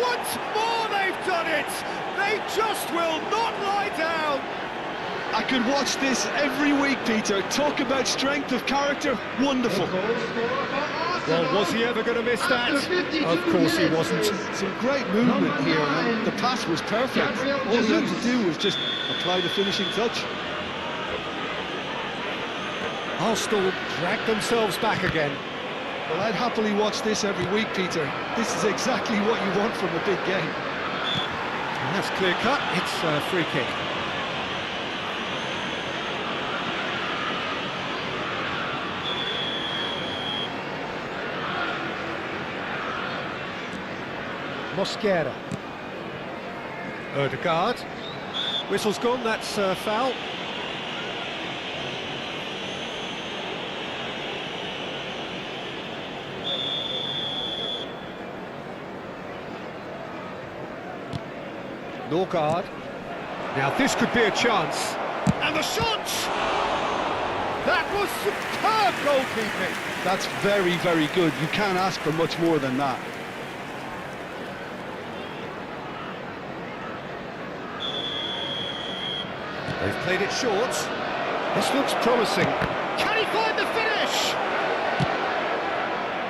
Speaker 1: Once more they've done it! They just will not lie down!
Speaker 3: I could watch this every week, Peter. Talk about strength of character. Wonderful.
Speaker 1: Well, was he ever going to miss that? Of course he wasn't.
Speaker 3: Some great movement here, and the pass was perfect. All he had to do was just apply the finishing touch.
Speaker 1: Arsenal drag themselves back again.
Speaker 3: Well, I'd happily watch this every week, Peter. This is exactly what you want from a big game.
Speaker 1: And that's clear cut. It's a free kick. Mosquera. Odegaard. Whistle's gone, that's foul. Norgard. Now this could be a chance. And the shot! That was superb goalkeeping.
Speaker 3: That's very, very good. You can't ask for much more than that.
Speaker 1: They've played it short. This looks promising. Can he find the finish?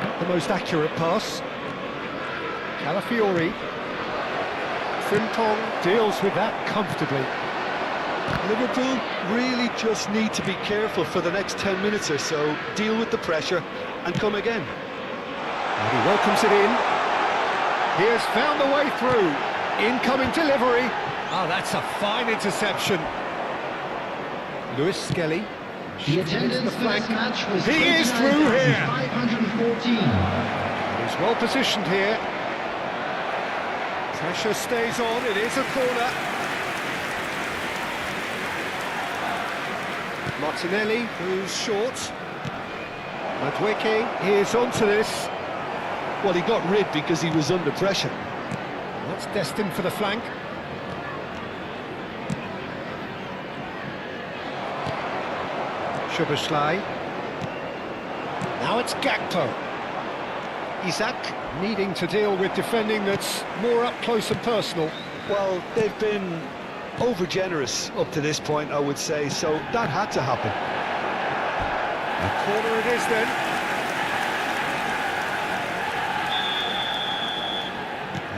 Speaker 1: Not the most accurate pass. Calafiori. Frimpong deals with that comfortably.
Speaker 3: Liverpool really just need to be careful for the next 10 minutes or so, deal with the pressure and come again.
Speaker 1: And he welcomes it in. He has found the way through. Incoming delivery. Oh, that's a fine interception. Lewis Skelly.
Speaker 2: The attendance for this match was
Speaker 1: He is through here.
Speaker 2: 514.
Speaker 1: He's well positioned here. Pressure stays on, it is a corner. Martinelli, who's short. Madueke is onto this.
Speaker 3: Well, he got rid because he was under pressure.
Speaker 1: That's destined for the flank. Szoboszlai. Now it's Gakpo. Isak needing to deal with defending that's more up close and personal.
Speaker 3: Well, they've been over-generous up to this point, I would say, so that had to happen.
Speaker 1: A corner it is then.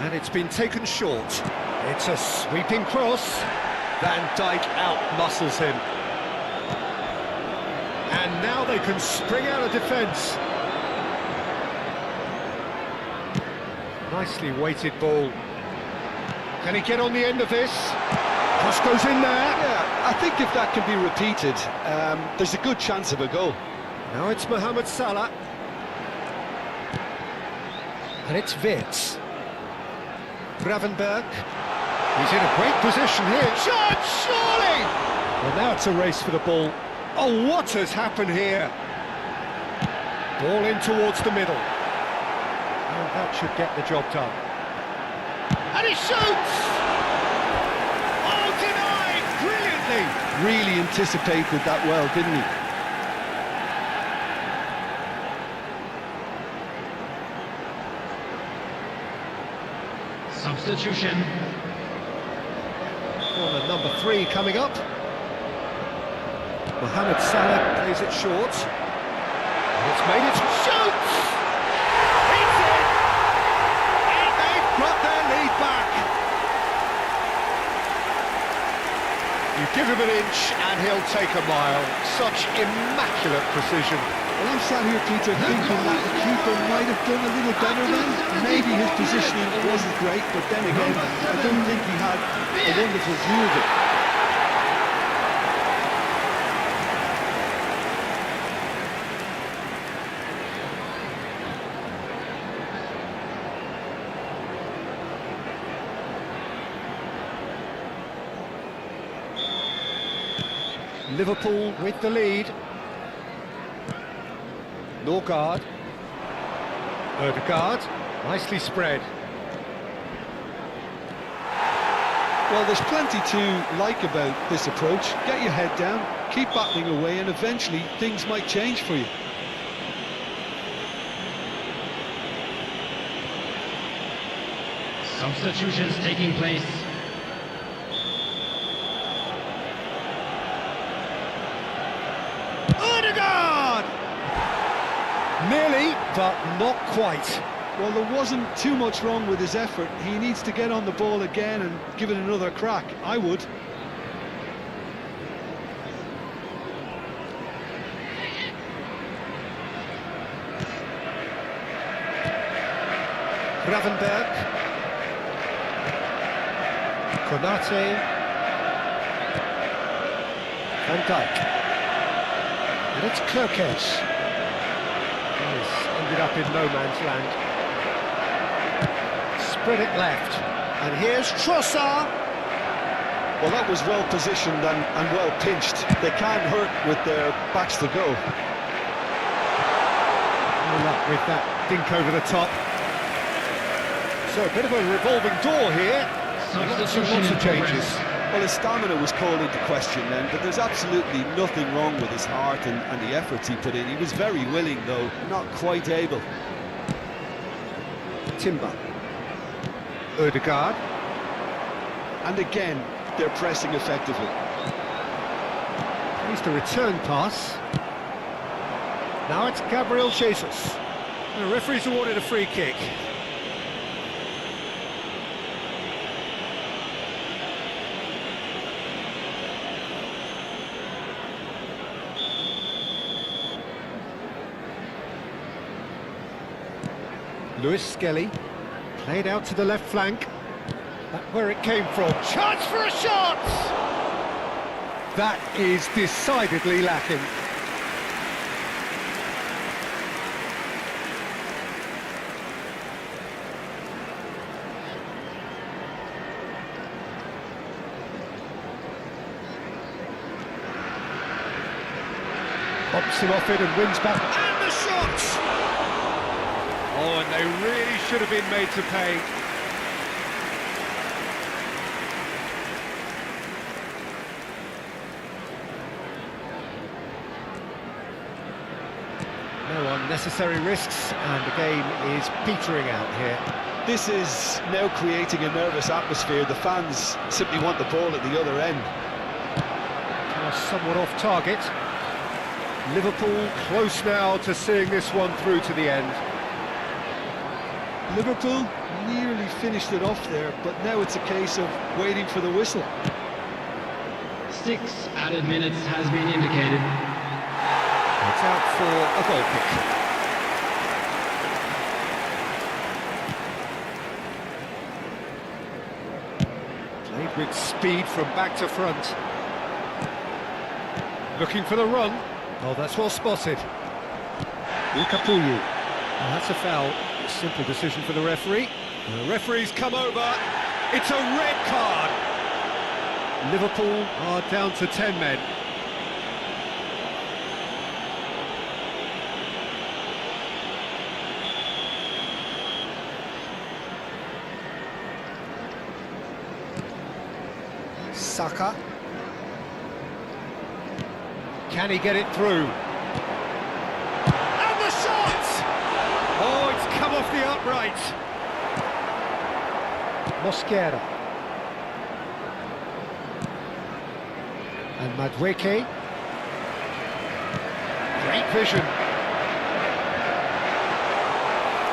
Speaker 1: And it's been taken short. It's a sweeping cross. Van Dijk out-muscles him. And now they can spring out of defence. Nicely weighted ball. Can he get on the end of this? Cross goes in there.
Speaker 3: Yeah, I think if that can be repeated, there's a good chance of a goal.
Speaker 1: Now it's Mohamed Salah. And it's Wirtz. Gravenberg. He's in a great position here. Shot, surely! Well, now it's a race for the ball. Oh, what has happened here? Ball in towards the middle. Oh, that should get the job done. And he shoots! Oh, denied! Brilliantly!
Speaker 3: Really anticipated that well, didn't he?
Speaker 4: Substitution.
Speaker 1: Corner number 3 coming up. Mohamed Salah plays it short. And it's made it shoots! It's in! And they've got their lead back. You give him an inch and he'll take a mile. Such immaculate precision.
Speaker 3: Well, I'm sat here, Peter, thinking that the keeper might have done a little better then. Maybe his positioning wasn't great, but then again, I don't think he had a wonderful view of it.
Speaker 1: Liverpool with the lead. Norgard. Odegaard, nicely spread.
Speaker 3: Well, there's plenty to like about this approach. Get your head down, keep battling away, and eventually things might change for you.
Speaker 4: Substitutions taking place.
Speaker 1: Odegaard! Nearly, but not quite.
Speaker 3: Well, there wasn't too much wrong with his effort. He needs to get on the ball again and give it another crack. I would.
Speaker 1: Gravenberg. Konate. Van Dijk. And it's Kirkes. He's ended up in no man's land. Spread it left. And here's Trossard.
Speaker 3: Well, that was well positioned and well pinched. They can't hurt with their backs to go.
Speaker 1: No luck with that dink over the top. So a bit of a revolving door here. Lots of changes.
Speaker 3: Well, his stamina was called into question then, but there's absolutely nothing wrong with his heart and the efforts he put in. He was very willing, though, not quite able.
Speaker 1: Timber. Odegaard.
Speaker 3: And again, they're pressing effectively.
Speaker 1: Needs the return pass. Now it's Gabriel Jesus. The referee's awarded a free kick. Lewis Skelly, played out to the left flank. That's where it came from. Chance for a shot! That is decidedly lacking. Pops him off it and wins back. And the shot! Oh, and they really should have been made to pay. No unnecessary risks, and the game is petering out here.
Speaker 3: This is now creating a nervous atmosphere. The fans simply want the ball at the other end.
Speaker 1: Somewhat off target. Liverpool close now to seeing this one through to the end.
Speaker 3: Liverpool nearly finished it off there, but now it's a case of waiting for the whistle.
Speaker 4: 6 added minutes has been indicated.
Speaker 1: It's out for a goal kick. Played with speed from back to front. Looking for the run. Oh, that's well spotted. Ukapuyu. Oh, that's a foul. Simple decision for the referee. The referee's come over. It's a red card. Liverpool are down to 10 men. Saka. Can he get it through? And the shot! Oh, it's come off the upright. Mosquera. And Madueke. Great vision.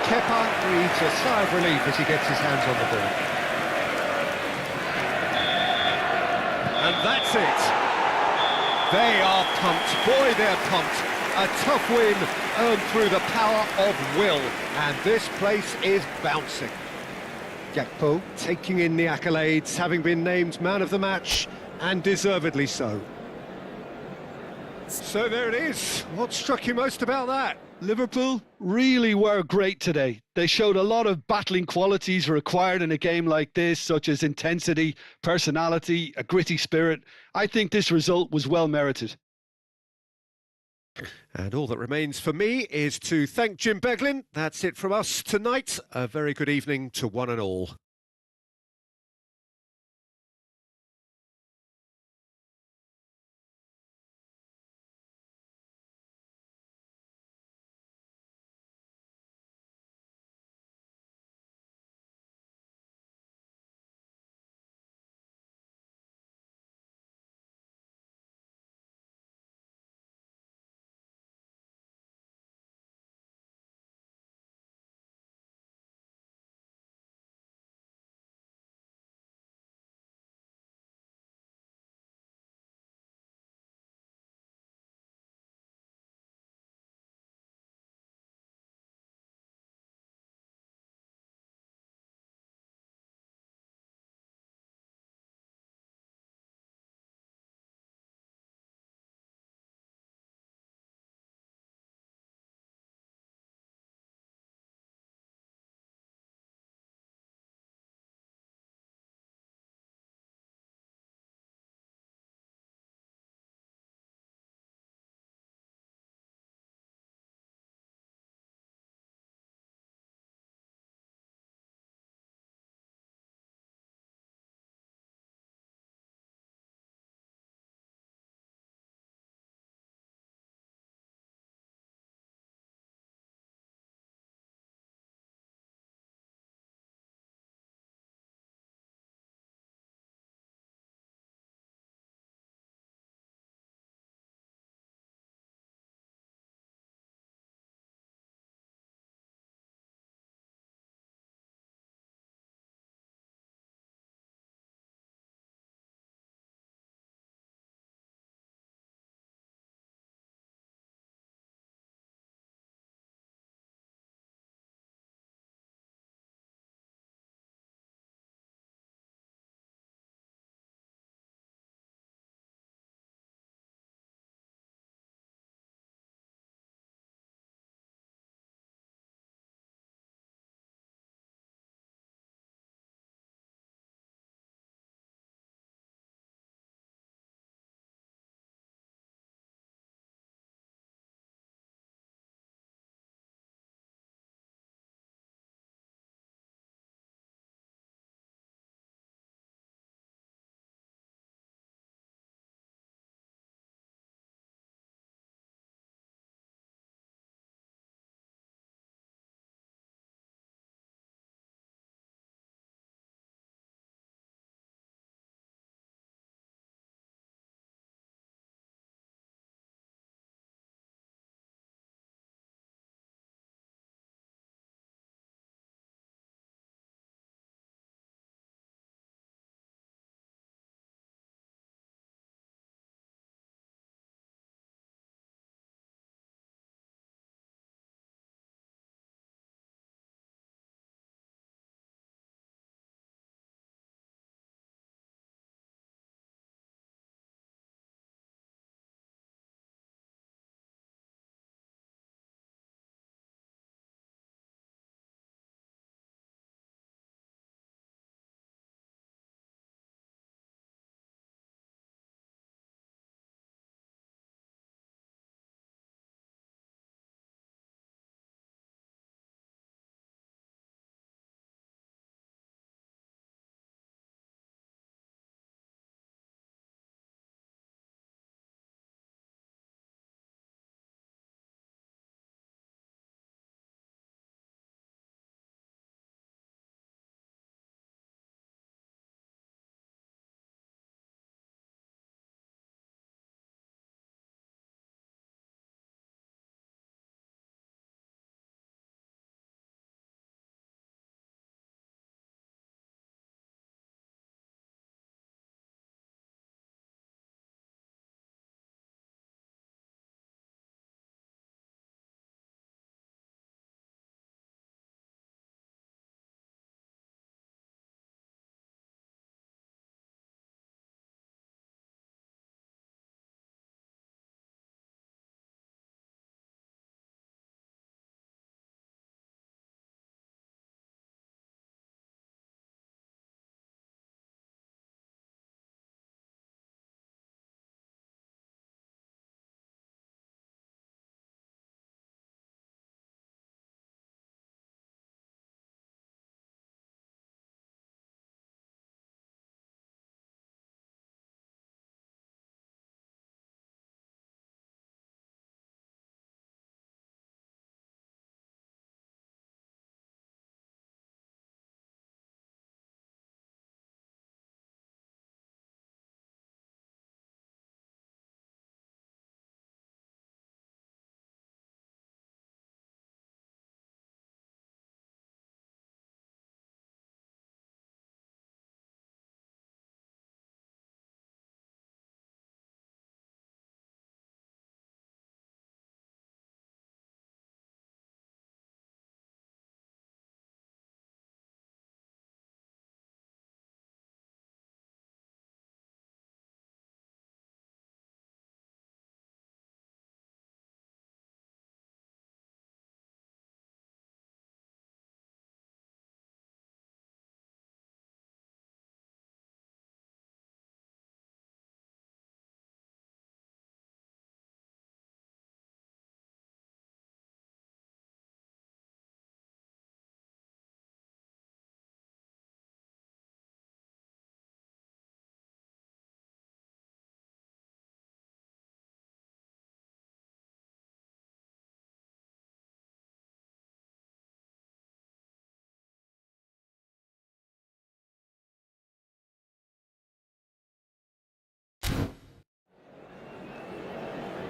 Speaker 1: Kepa breathes a sigh of relief as he gets his hands on the ball. And that's it. They are pumped. Boy, they're pumped. A tough win earned through the power of will. And this place is bouncing. Gakpo taking in the accolades, having been named man of the match, and deservedly so. So there it is. What struck you most about that?
Speaker 3: Liverpool really were great today. They showed a lot of battling qualities required in a game like this, such as intensity, personality, a gritty spirit. I think this result was well merited.
Speaker 1: And all that remains for me is to thank Jim Beglin. That's it from us tonight. A very good evening to one and all.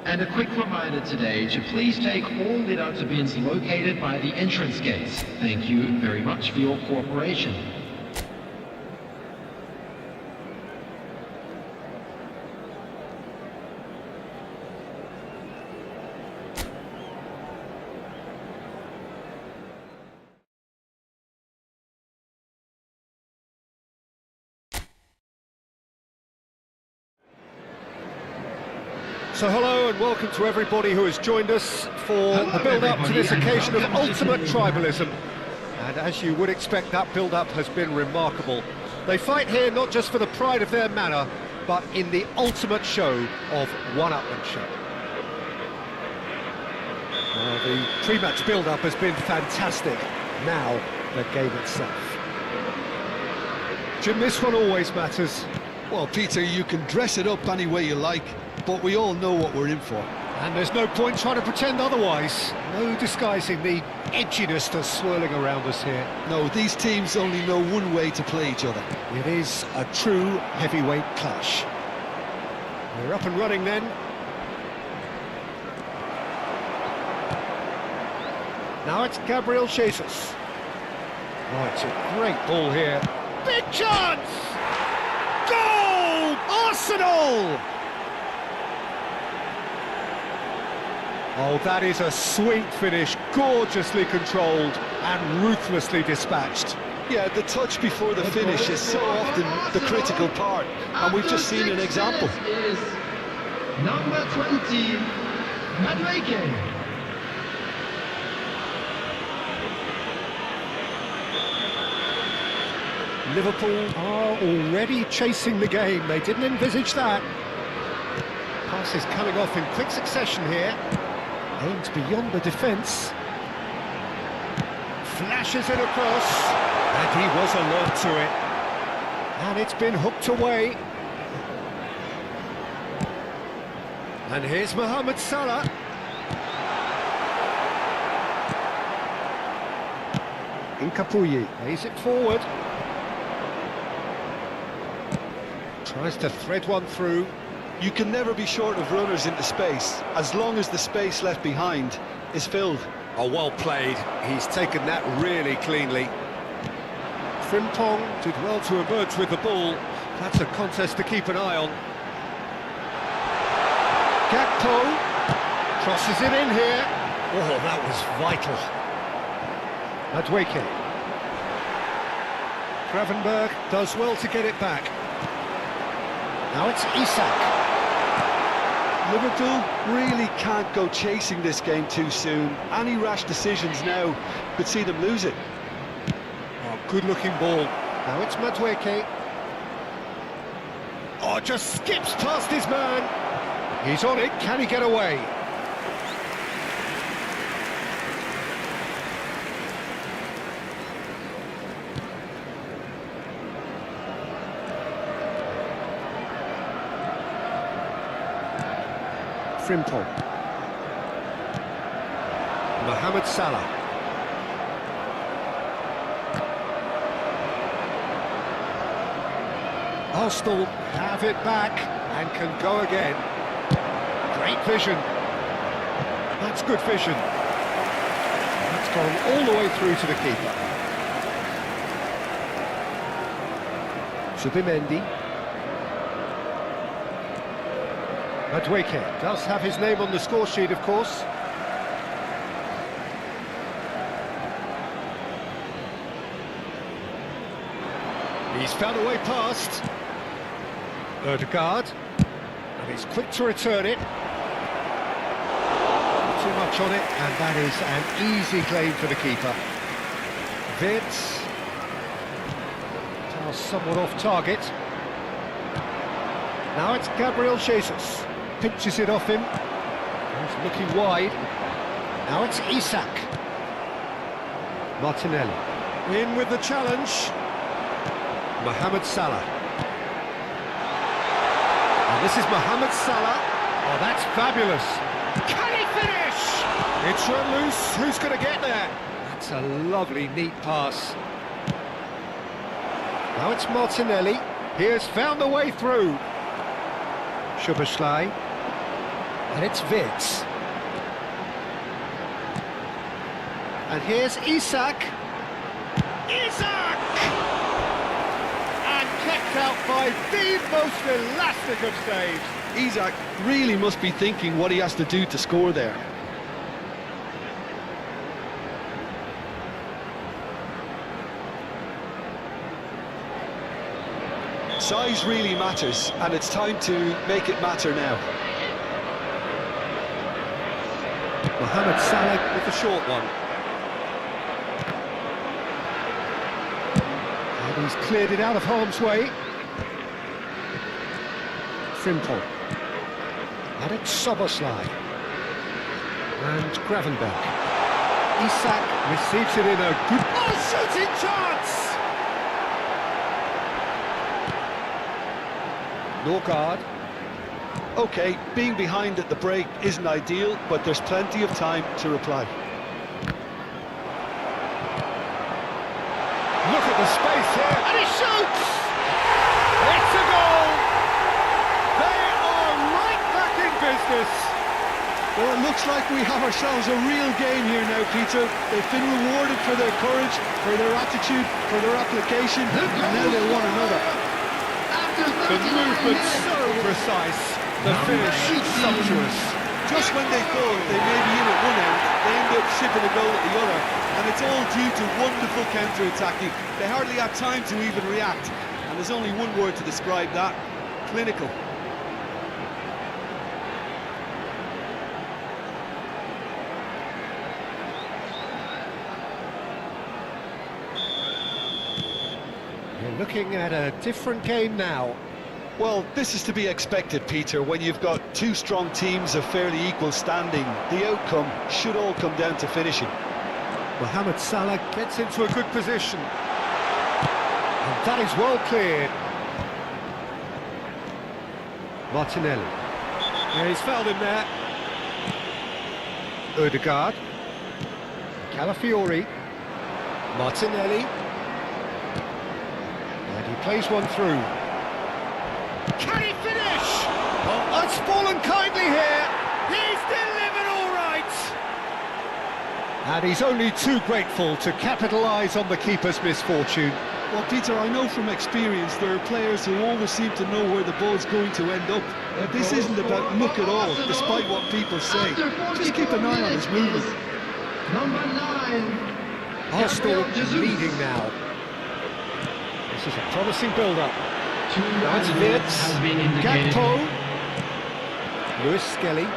Speaker 2: And a quick reminder today to please take all lit-out bins located by the entrance gates. Thank you very much for your cooperation.
Speaker 1: So hello and welcome to everybody who has joined us for the build-up to this occasion of ultimate tribalism. And as you would expect, that build-up has been remarkable. They fight here not just for the pride of their manor, but in the ultimate show of one-upmanship. The pre-match build-up has been fantastic. Now, the game itself. Jim, this one always matters.
Speaker 3: Well, Peter, you can dress it up any way you like, but we all know what we're in for.
Speaker 1: And there's no point trying to pretend otherwise. No disguising the edginess that's swirling around us here.
Speaker 3: No, these teams only know one way to play each other.
Speaker 1: It is a true heavyweight clash. We're up and running then. Now it's Gabriel Jesus. Oh, it's a great ball here. Big chance! Goal! Arsenal! Oh, that is a sweet finish, gorgeously controlled and ruthlessly dispatched.
Speaker 3: Yeah, the touch before the finish is so often the critical part, and we've just seen an example.
Speaker 2: Is number 20, Madrid.
Speaker 1: Liverpool are already chasing the game. They didn't envisage that. Pass is coming off in quick succession here. Aimed beyond the defence. Flashes it across. And he was alert to it. And it's been hooked away. And here's Mohamed Salah. Incapuyi lays it forward. Tries to thread one through.
Speaker 3: You can never be short of runners into space, as long as the space left behind is filled.
Speaker 1: Oh, well played. He's taken that really cleanly. Frimpong did well to emerge with the ball. That's a contest to keep an eye on. Gakpo crosses it in here. Oh, that was vital. Madweke. Gravenberg does well to get it back. Now it's Isak.
Speaker 3: Liverpool really can't go chasing this game too soon. Any rash decisions now could see them lose it.
Speaker 1: Oh, good-looking ball. Now it's Madweke. Oh, just skips past his man. He's on it. Can he get away? Frimpong. Mohamed Salah. Arsenal have it back and can go again. Great vision. That's good vision. That's gone all the way through to the keeper. Subimendi. Madweke does have his name on the score sheet, of course. He's found a way past. Ødegaard. And he's quick to return it. Not too much on it, and that is an easy claim for the keeper. Wirtz. Pass somewhat off target. Now it's Gabriel Jesus. Pinches it off him. He's looking wide. Now it's Isak. Martinelli. In with the challenge. Mohamed Salah. And this is Mohamed Salah. Oh, that's fabulous. Can he finish? It's run loose. Who's going to get there? That's a lovely, neat pass. Now it's Martinelli. He has found the way through. Szoboszlai. And it's Vitz. And here's Isak. Isak! And kept out by the most elastic of saves.
Speaker 3: Isak really must be thinking what he has to do to score there. Size really matters, and it's time to make it matter now.
Speaker 1: Mohamed Salah with the short one. And he's cleared it out of harm's way. Frimpong. And it's Soboslai. And Gravenberg. Isak receives it in a good... Oh, shooting chance! Norgard.
Speaker 3: Okay, being behind at the break isn't ideal, but there's plenty of time to reply.
Speaker 1: Look at the space here, and he shoots! It's a goal! They are right back in business!
Speaker 3: Well, it looks like we have ourselves a real game here now, Peter. They've been rewarded for their courage, for their attitude, for their application, and now they want another.
Speaker 1: The movement so precise, the finish sumptuous.
Speaker 3: Just when they thought they may be in at one end, they end up shipping a goal at the other, and it's all due to wonderful counter-attacking. They hardly had time to even react, and there's only one word to describe that: clinical.
Speaker 1: You're looking at a different game now.
Speaker 3: Well, this is to be expected, Peter. When you've got two strong teams of fairly equal standing, the outcome should all come down to finishing.
Speaker 1: Mohamed Salah gets into a good position. And that is well cleared. Martinelli. Yeah, he's fouled him there. Ødegaard. Calafiori. Martinelli. And he plays one through. Can he finish? Oh, it's fallen kindly here. He's delivered all right. And he's only too grateful to capitalise on the keeper's misfortune.
Speaker 3: Well, Peter, I know from experience there are players who always seem to know where the ball's going to end up. But this isn't about luck at all, despite what people say. Just keep an eye on his movement.
Speaker 4: Number 9.
Speaker 1: Arsenal leading now. This is a promising build-up. That's Vitz, Gakpo, Lewis Skelly,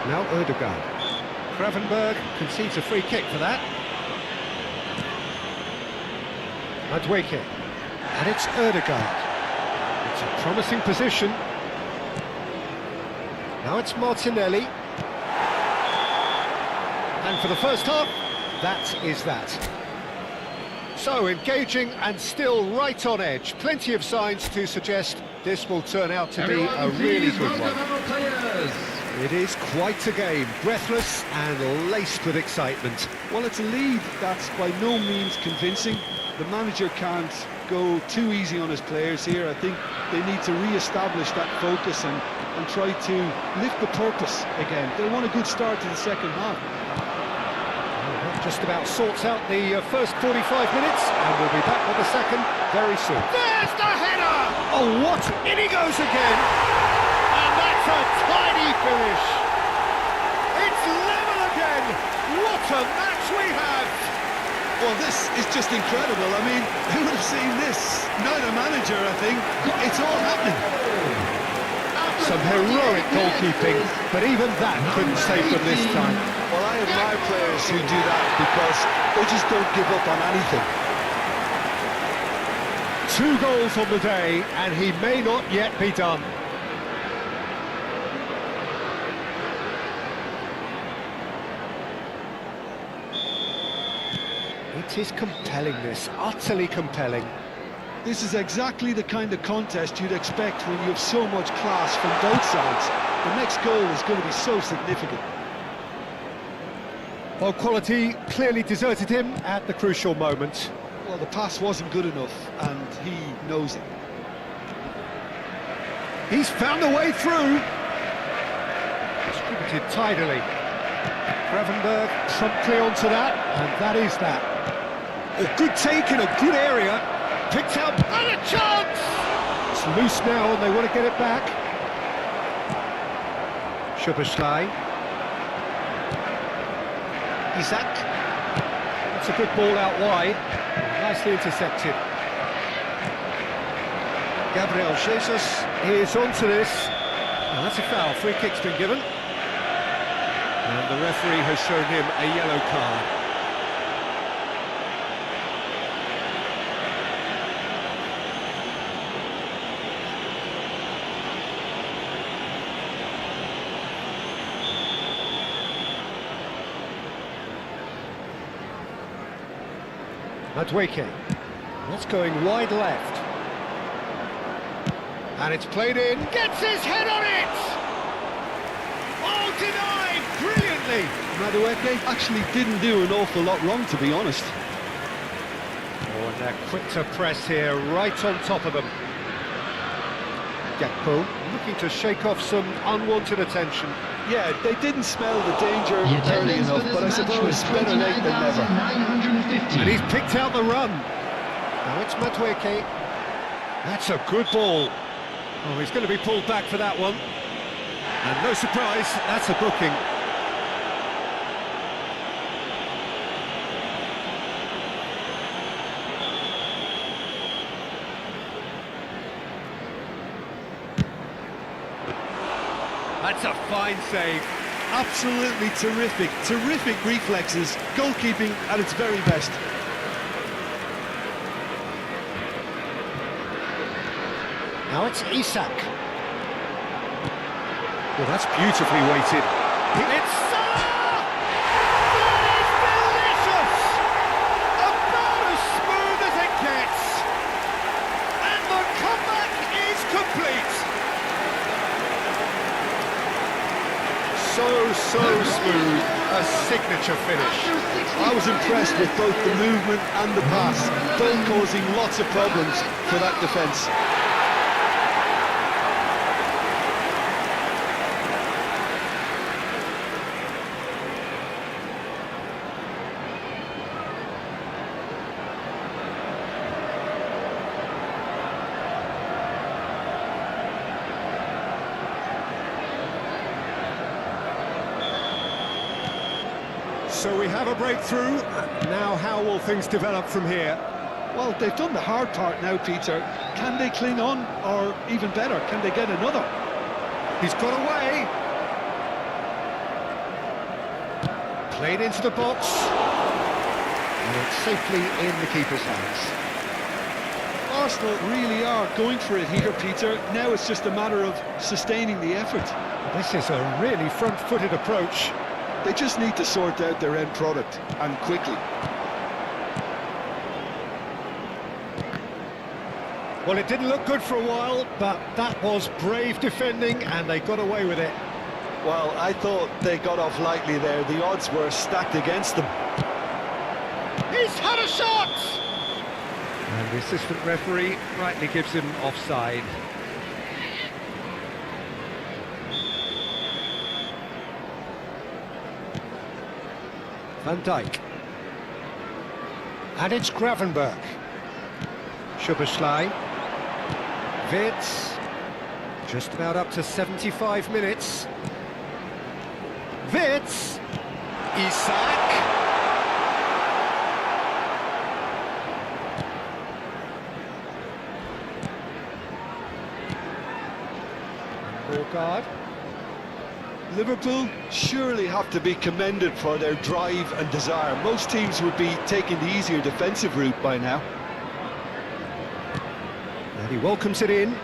Speaker 1: now Ødegaard. Gravenberg concedes a free kick for that. Madueke, and it's Ødegaard. It's a promising position. Now it's Martinelli. And for the first half, that is that. So, engaging and still right on edge. Plenty of signs to suggest this will turn out to be a really good one. It is quite a game, breathless and laced with excitement.
Speaker 3: Well, it's a lead that's by no means convincing. The manager can't go too easy on his players here. I think they need to re-establish that focus and try to lift the purpose again. They want a good start to the second half.
Speaker 1: Just about sorts out the first 45 minutes, and we'll be back with the second very soon. There's the header! Oh, what? In he goes again! And that's a tiny finish! It's level again! What a match we have!
Speaker 3: Well, this is just incredible. I mean, who would have seen this? Not a manager, I think. It's all happening.
Speaker 1: Some heroic goalkeeping, but even that couldn't save them this time.
Speaker 3: Well, I admire players who do that because they just don't give up on anything.
Speaker 1: 2 goals on the day, and he may not yet be done. It is compelling, this, utterly compelling.
Speaker 3: This is exactly the kind of contest you'd expect when you have so much class from both sides. The next goal is going to be so significant.
Speaker 1: Well, quality clearly deserted him at the crucial moment.
Speaker 3: Well, the pass wasn't good enough, and he knows it.
Speaker 1: He's found a way through. Distributed tidily. Gravenberg promptly onto that, and that is that. Oh, good take in a good area. Picked out, and a chance! It's loose now, and they want to get it back. Szoboszlai. Isak. That's a good ball out wide. Nicely intercepted. Gabriel Jesus is onto this. And that's a foul. Free kick's been given. And the referee has shown him a yellow card. Madueke. That's going wide left. And it's played in. Gets his head on it! Oh, denied! Brilliantly!
Speaker 3: Madueke actually didn't do an awful lot wrong, to be honest.
Speaker 1: Oh, and they're quick to press here, right on top of them. Gakpo looking to shake off some unwanted attention.
Speaker 3: Yeah, they didn't smell the danger
Speaker 2: The
Speaker 3: early
Speaker 2: attendance
Speaker 3: enough,
Speaker 2: for this
Speaker 3: but I
Speaker 2: match
Speaker 3: suppose
Speaker 2: was
Speaker 3: better late than never.
Speaker 2: 29,950.
Speaker 1: And he's picked out the run. Now it's Madueke. That's a good ball. Oh, he's going to be pulled back for that one. And no surprise, that's a booking. That's a fine save.
Speaker 3: Absolutely terrific, terrific reflexes, goalkeeping at its very best.
Speaker 1: Now it's Isak. Well, that's beautifully weighted. It's Salah! That is delicious! About as smooth as it gets. And the comeback is complete. So smooth. A signature finish.
Speaker 3: I was impressed with both the movement and the pass, both causing lots of problems for that defence.
Speaker 1: So we have a breakthrough. Now how will things develop from here?
Speaker 3: Well, they've done the hard part now, Peter. Can they cling on, or even better, can they get another?
Speaker 1: He's got away. Played into the box. And it's safely in the keeper's hands.
Speaker 3: Arsenal really are going for it here, Peter. Now it's just a matter of sustaining the effort.
Speaker 1: This is a really front-footed approach.
Speaker 3: They just need to sort out their end product, and quickly.
Speaker 1: Well, it didn't look good for a while, but that was brave defending, and they got away with it.
Speaker 3: Well, I thought they got off lightly there. The odds were stacked against them.
Speaker 1: He's had a shot! And the assistant referee rightly gives him offside. Van Dijk. And it's Gravenberg. Szoboszlai. Wirtz. Just about up to 75 minutes. Wirtz. Isak. Guard.
Speaker 3: Liverpool surely have to be commended for their drive and desire. Most teams would be taking the easier defensive route by now.
Speaker 1: And he welcomes it in.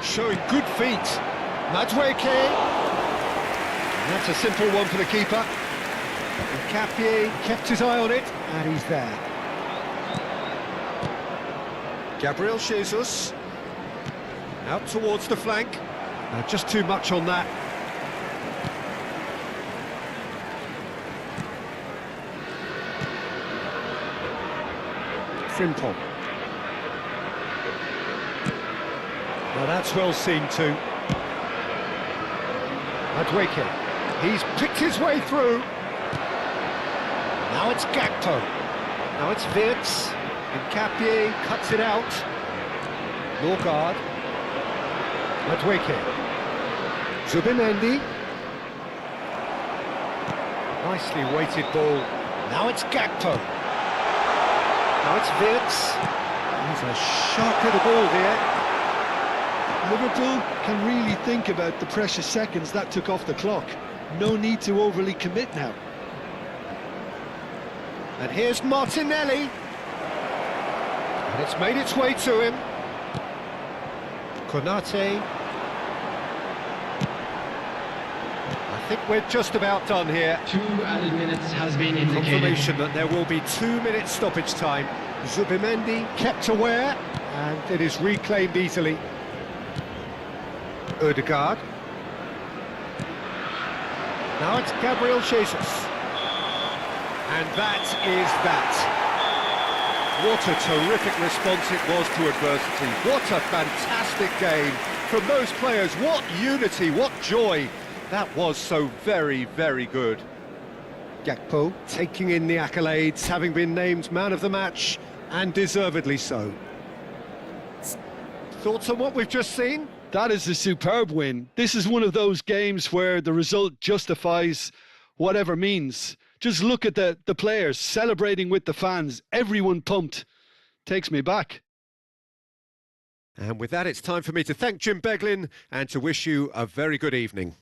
Speaker 1: Showing good feet. Madueke. And that's a simple one for the keeper. And Capier kept his eye on it, and he's there. Gabriel Jesus. Out towards the flank. Just too much on that. Frimpong. Now that's well seen too. Madrid. He's picked his way through. Now it's Gakpo. Now it's Wirtz. Nkapie cuts it out. Norgard. Madrid. Zubimendi. Nicely weighted ball. Now it's Gakpo. Now it's Wirtz. He's a sharp hit of ball here.
Speaker 3: Liverpool can really think about the precious seconds that took off the clock. No need to overly commit now.
Speaker 1: And here's Martinelli. And it's made its way to him. Konate. I think we're just about done here.
Speaker 4: 2 added minutes has been indicated.
Speaker 1: Confirmation that there will be 2 minutes stoppage time. Zubimendi kept aware, and it is reclaimed easily. Odegaard. Now it's Gabriel Jesus. And that is that. What a terrific response it was to adversity. What a fantastic game from those players. What unity, what joy. That was so very, very good. Gakpo taking in the accolades, having been named man of the match, and deservedly so. Thoughts on what we've just seen?
Speaker 3: That is a superb win. This is one of those games where the result justifies whatever means. Just look at the players celebrating with the fans. Everyone pumped. Takes me back.
Speaker 1: And with that, it's time for me to thank Jim Beglin and to wish you a very good evening.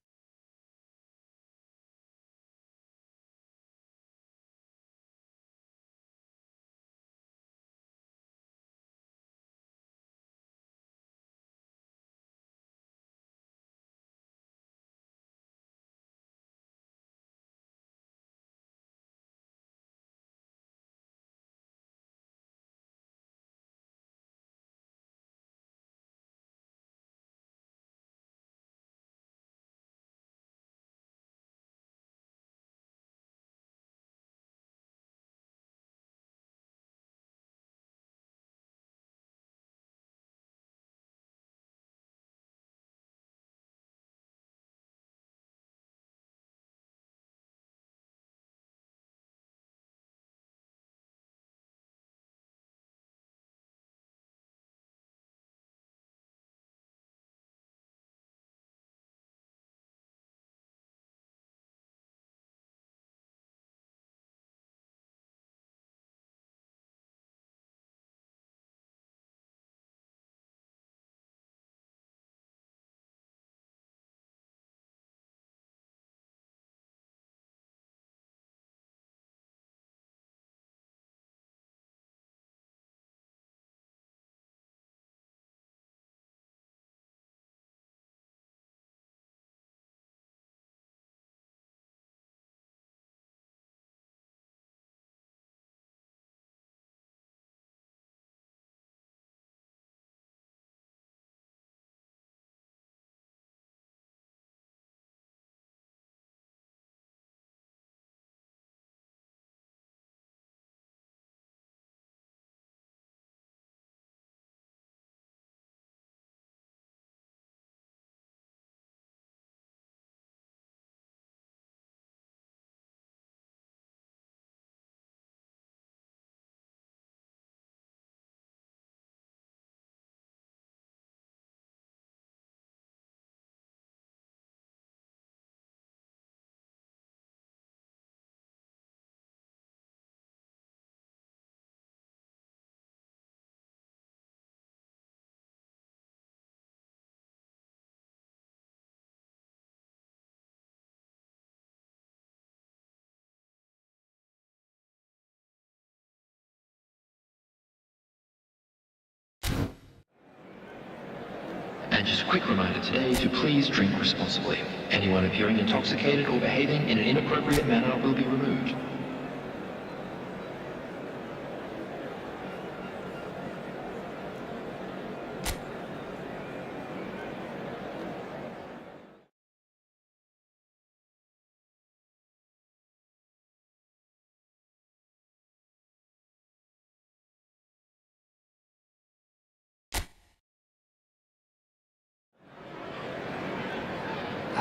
Speaker 2: And just a quick reminder today to please drink responsibly. Anyone appearing intoxicated or behaving in an inappropriate manner will be removed.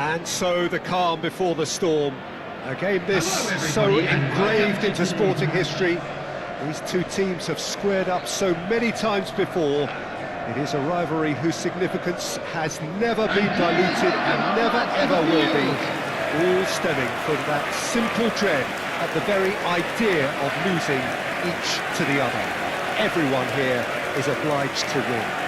Speaker 1: And so the calm before the storm. A game this so engraved into sporting history. These two teams have squared up so many times before. It is a rivalry whose significance has never been diluted and never ever will be. All stemming from that simple dread at the very idea of losing each to the other. Everyone here is obliged to win.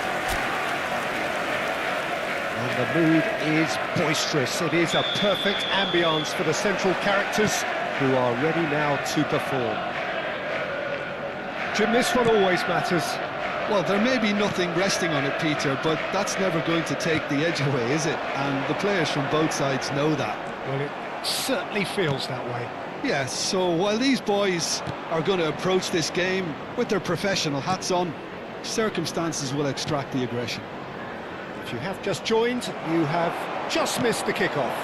Speaker 1: And the mood is boisterous. It is a perfect ambience for the central characters who are ready now to perform. Jim, this one always matters.
Speaker 3: Well, there may be nothing resting on it, Peter, but that's never going to take the edge away, is it? And the players from both sides know that.
Speaker 1: Well, it certainly feels that way.
Speaker 3: Yes, so while these boys are going to approach this game with their professional hats on, circumstances will extract the aggression.
Speaker 1: If you have just joined, you have just missed the kickoff.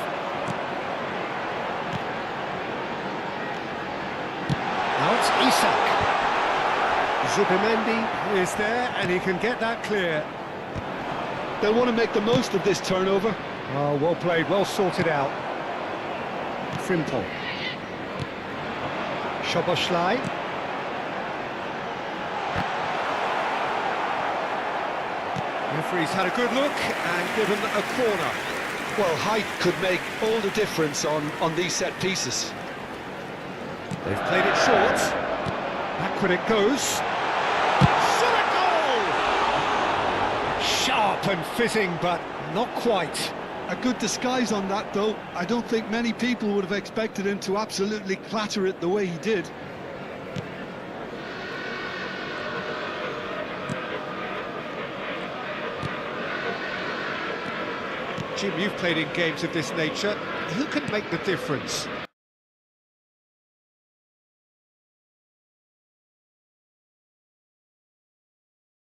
Speaker 1: Now it's Isak. Zubimendi is there, and he can get that clear.
Speaker 3: They'll want to make the most of this turnover.
Speaker 1: Oh, well played, well sorted out. Frimpel. Szoboszlai. Referee's had a good look and given a corner.
Speaker 3: Well, height could make all the difference on these set pieces.
Speaker 1: They've played it short. Backward it goes. Sharp and fizzing, but not quite.
Speaker 3: A good disguise on that, though. I don't think many people would have expected him to absolutely clatter it the way he did.
Speaker 1: Jim, you've played in games of this nature. Who can make the difference?